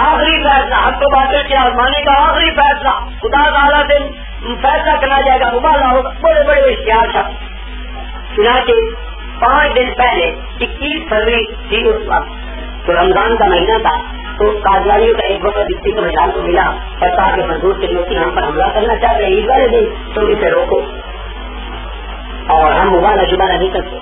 آخری فیصلہ حق کو باطل کے آزمانے کا آخری فیصلہ خدا تعالیٰ سے فیصلہ کرنا جائے گا، مباحثہ ہوگا، بڑے بڑے اشتہار شخص۔ چنانچہ 5 دن پہلے 21 فروری تھی اس وقت، تو رمضان کا مہینہ تھا، تو قادیانیوں کا ایک وقت ڈپٹی کمشنر کو ملا اور کہا کہ منظور سے لوگ ہم پر حملہ کرنا چاہتے ہیں عید والے دن، تم اسے روکو اور ہم مباحثہ شبہ نہیں کرتے۔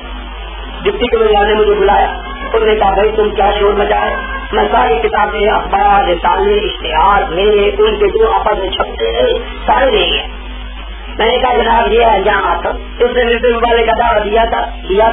ڈپٹی کمشنر نے مجھے بلایا، انہوں نے کہا بھائی تم کیا شور مچائے؟ میں ساری کتابیں، اخبار، رسالے، اشتہار میرے ان کے جو آپس میں چھپتے ہیں سارے لے گئے۔ میں نے کہا جناب یہ انجام آتا، اس نے ملتے والے کا دعویٰ دیا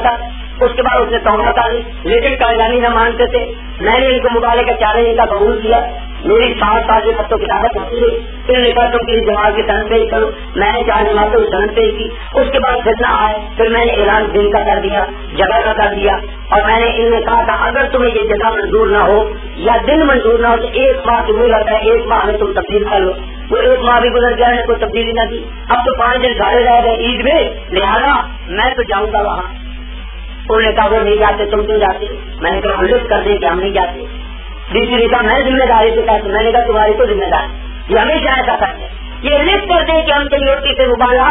تھا، اس کے بعد اس نے تہمت آئی، لیکن قائدانی نہ مانتے تھے۔ میں نے ان کو مبالغے کا چارے ان کا قبول کیا، میری 7 سال سے خط و کتابت ہوتی رہی، پھر نے کہا تم کسی جماعت کی سند پیش کرو، میں نے 4 جماعتوں کی سند پیش کی، اس کے بعد فتنہ آئے، پھر میں نے اعلان دن کا کر دیا، جگہ کا کر دیا، اور میں نے ان میں کہا تھا اگر تمہیں یہ جگہ منظور نہ ہو یا دن منظور نہ ہو تو 1 ماہ تمہیں لگتا ہے، 1 ماہ میں تم تبدیل کر لو۔ وہ 1 ماہ بھی گزر گیا ہے، کوئی تبدیلی نہ کی، اب تو 5 دن سارے رہ گئے عید میں، لہٰذا میں تو جاؤں گا وہاں۔ انہوں نے کہا وہ نہیں جاتے، تم کیوں جاتے؟ میں نے کہا لسٹ کر دیں کہ ہم نہیں جاتے۔ ڈی سی نے کہا میں ذمہ داری سے کہتا ہوں، میں نے کہا تمہاری تو ذمہ داری، یہ ہمیشہ ایسا کرتے ہیں، یہ لسٹ کر دیں کہ ہم کمیونٹی سے مبالغہ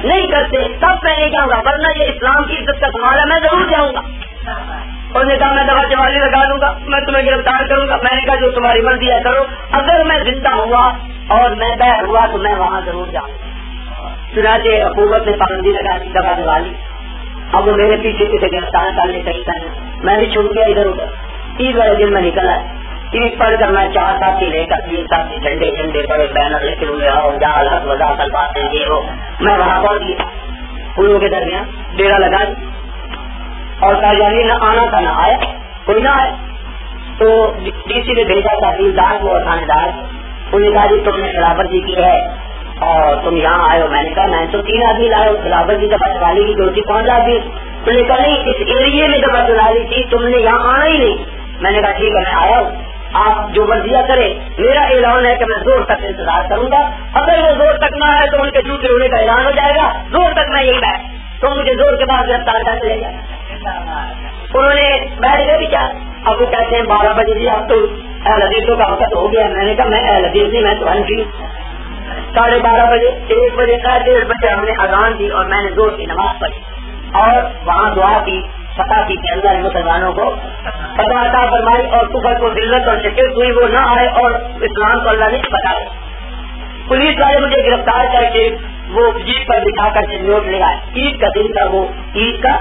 نہیں کرتے، تب میں نہیں جاؤں گا، ورنہ یہ اسلام کی عزت کا سوال ہے، میں ضرور جاؤں گا۔ انہوں نے کہا میں دوا چوالی لگا دوں گا، میں تمہیں گرفتار کروں گا۔ میں نے کہا جو تمہاری مرضی ہے کرو، اگر میں زندہ ہوا اور میں بہر ہوا تو میں وہاں ضرور جاؤں گا۔ چنانچہ حکومت نے پابندی لگا دی دوا چوالی، اب وہ میرے پیچھے پیچھے گرفتار کرنے چاہیے، میں بھی چھوٹ گیا ادھر ادھر۔ عید والے دن میں نکل آیا، عید پڑھ کر میں 4 ساتھی لے کر 3 ساتھی جھنڈے بڑے بینر لے کے ہوئے آؤ جہاں حق وضاحت باتیں یہ ہو، میں وہاں پہنچ گیا، پھولوں کے درمیان ڈیرا لگا اور قادیانی نہ آنا تھا، نہ آیا، کوئی نہ آیا۔ تو ڈی سی نے بھیجا تحصیلدار کو اور تھانے دار کو، انہوں نے کہا جی تم نے خلافت جی کی ہے اور تم یہاں آئے ہو۔ میں نے کہا میں تو 3 آدمی لائے ہو، خلافت جی دفعہ چلالی کی ڈیوٹی 5 آدمی۔ انہوں نے کہا نہیں اس ایریے میں دفعہ چلالی تھی، تم نے یہاں آنا ہی نہیں۔ میں نے کہا ٹھیک ہے میں آیا ہوں، آپ جو مرضیہ کرے، میرا اعلان ہے کہ میں زور تک انتظار کروں گا، اگر وہ زور تک نہ ہے تو ان کے جوتے ہونے کا اعلان ہو جائے گا، زور تک میں یہی بیٹھ، تو مجھے زور کے بعد گرفتار کر لے جائے۔ انہوں نے بیٹھ گئے بچار، اب وہ کہتے ہیں 12 بجے جی اب تو اہل حدیثوں کا وقت ہو گیا۔ میں نے کہا میں اہل حدیث نہیں، میں تو حنفی ہوں۔ 12:30 بجے 1 بجے 1:30 بجے ہم نے اذان دی اور میں نے زور کی نماز پڑھی اور وہاں دعا کی، فتح کی کہ اللہ نے مسلمانوں کو فتح عطا فرمائی اور کفر کو ذلت اور شکست ہوئی، وہ نہ آئے اور اسلام کو اللہ نے بتایا۔ پولیس والے مجھے گرفتار کر کے وہ جیپ پر بٹھا کر کے نوٹ لے آئے، عید کا دن تھا، وہ عید کا۔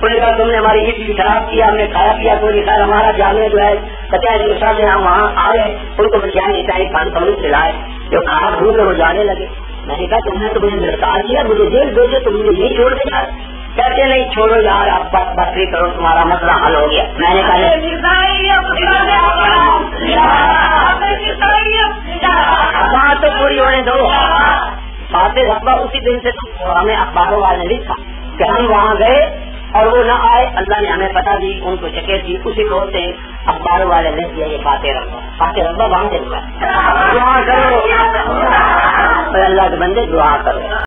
انہوں نے کہا تم نے ہماری عید بھی خراب کیا، ہم نے کھایا پیا کوئی نہیں، خیر ہمارا جامع جو ہے کچہری سے ہم وہاں آئے، ان کو بچانے چاہیے 5 پولیس دلائے، جو کہا دھوپ میں وہ جانے لگے۔ میں نے کہا تم نے تو مجھے گرفتار کیا، مجھے جیل بھیجو، تم مجھے نہیں چھوڑ کے جا۔ کہتے نہیں چھوڑو یار، آپ بکری کرو، تمہارا مسئلہ حل ہو گیا۔ میں نے کہا بات تو پوری ہونے دو۔ باتیں رقبہ اسی دن سے ہمیں اخباروں والے نے لکھا کہ ہم وہاں گئے اور وہ نہ آئے، اللہ نے ہمیں پتہ دی، ان کو شکست دی، اسی طور سے اخباروں والے لکھ دیا یہ باتیں رقبہ وہاں سے ہوا۔ دعا کرو اللہ کے بندے، دعا کرو۔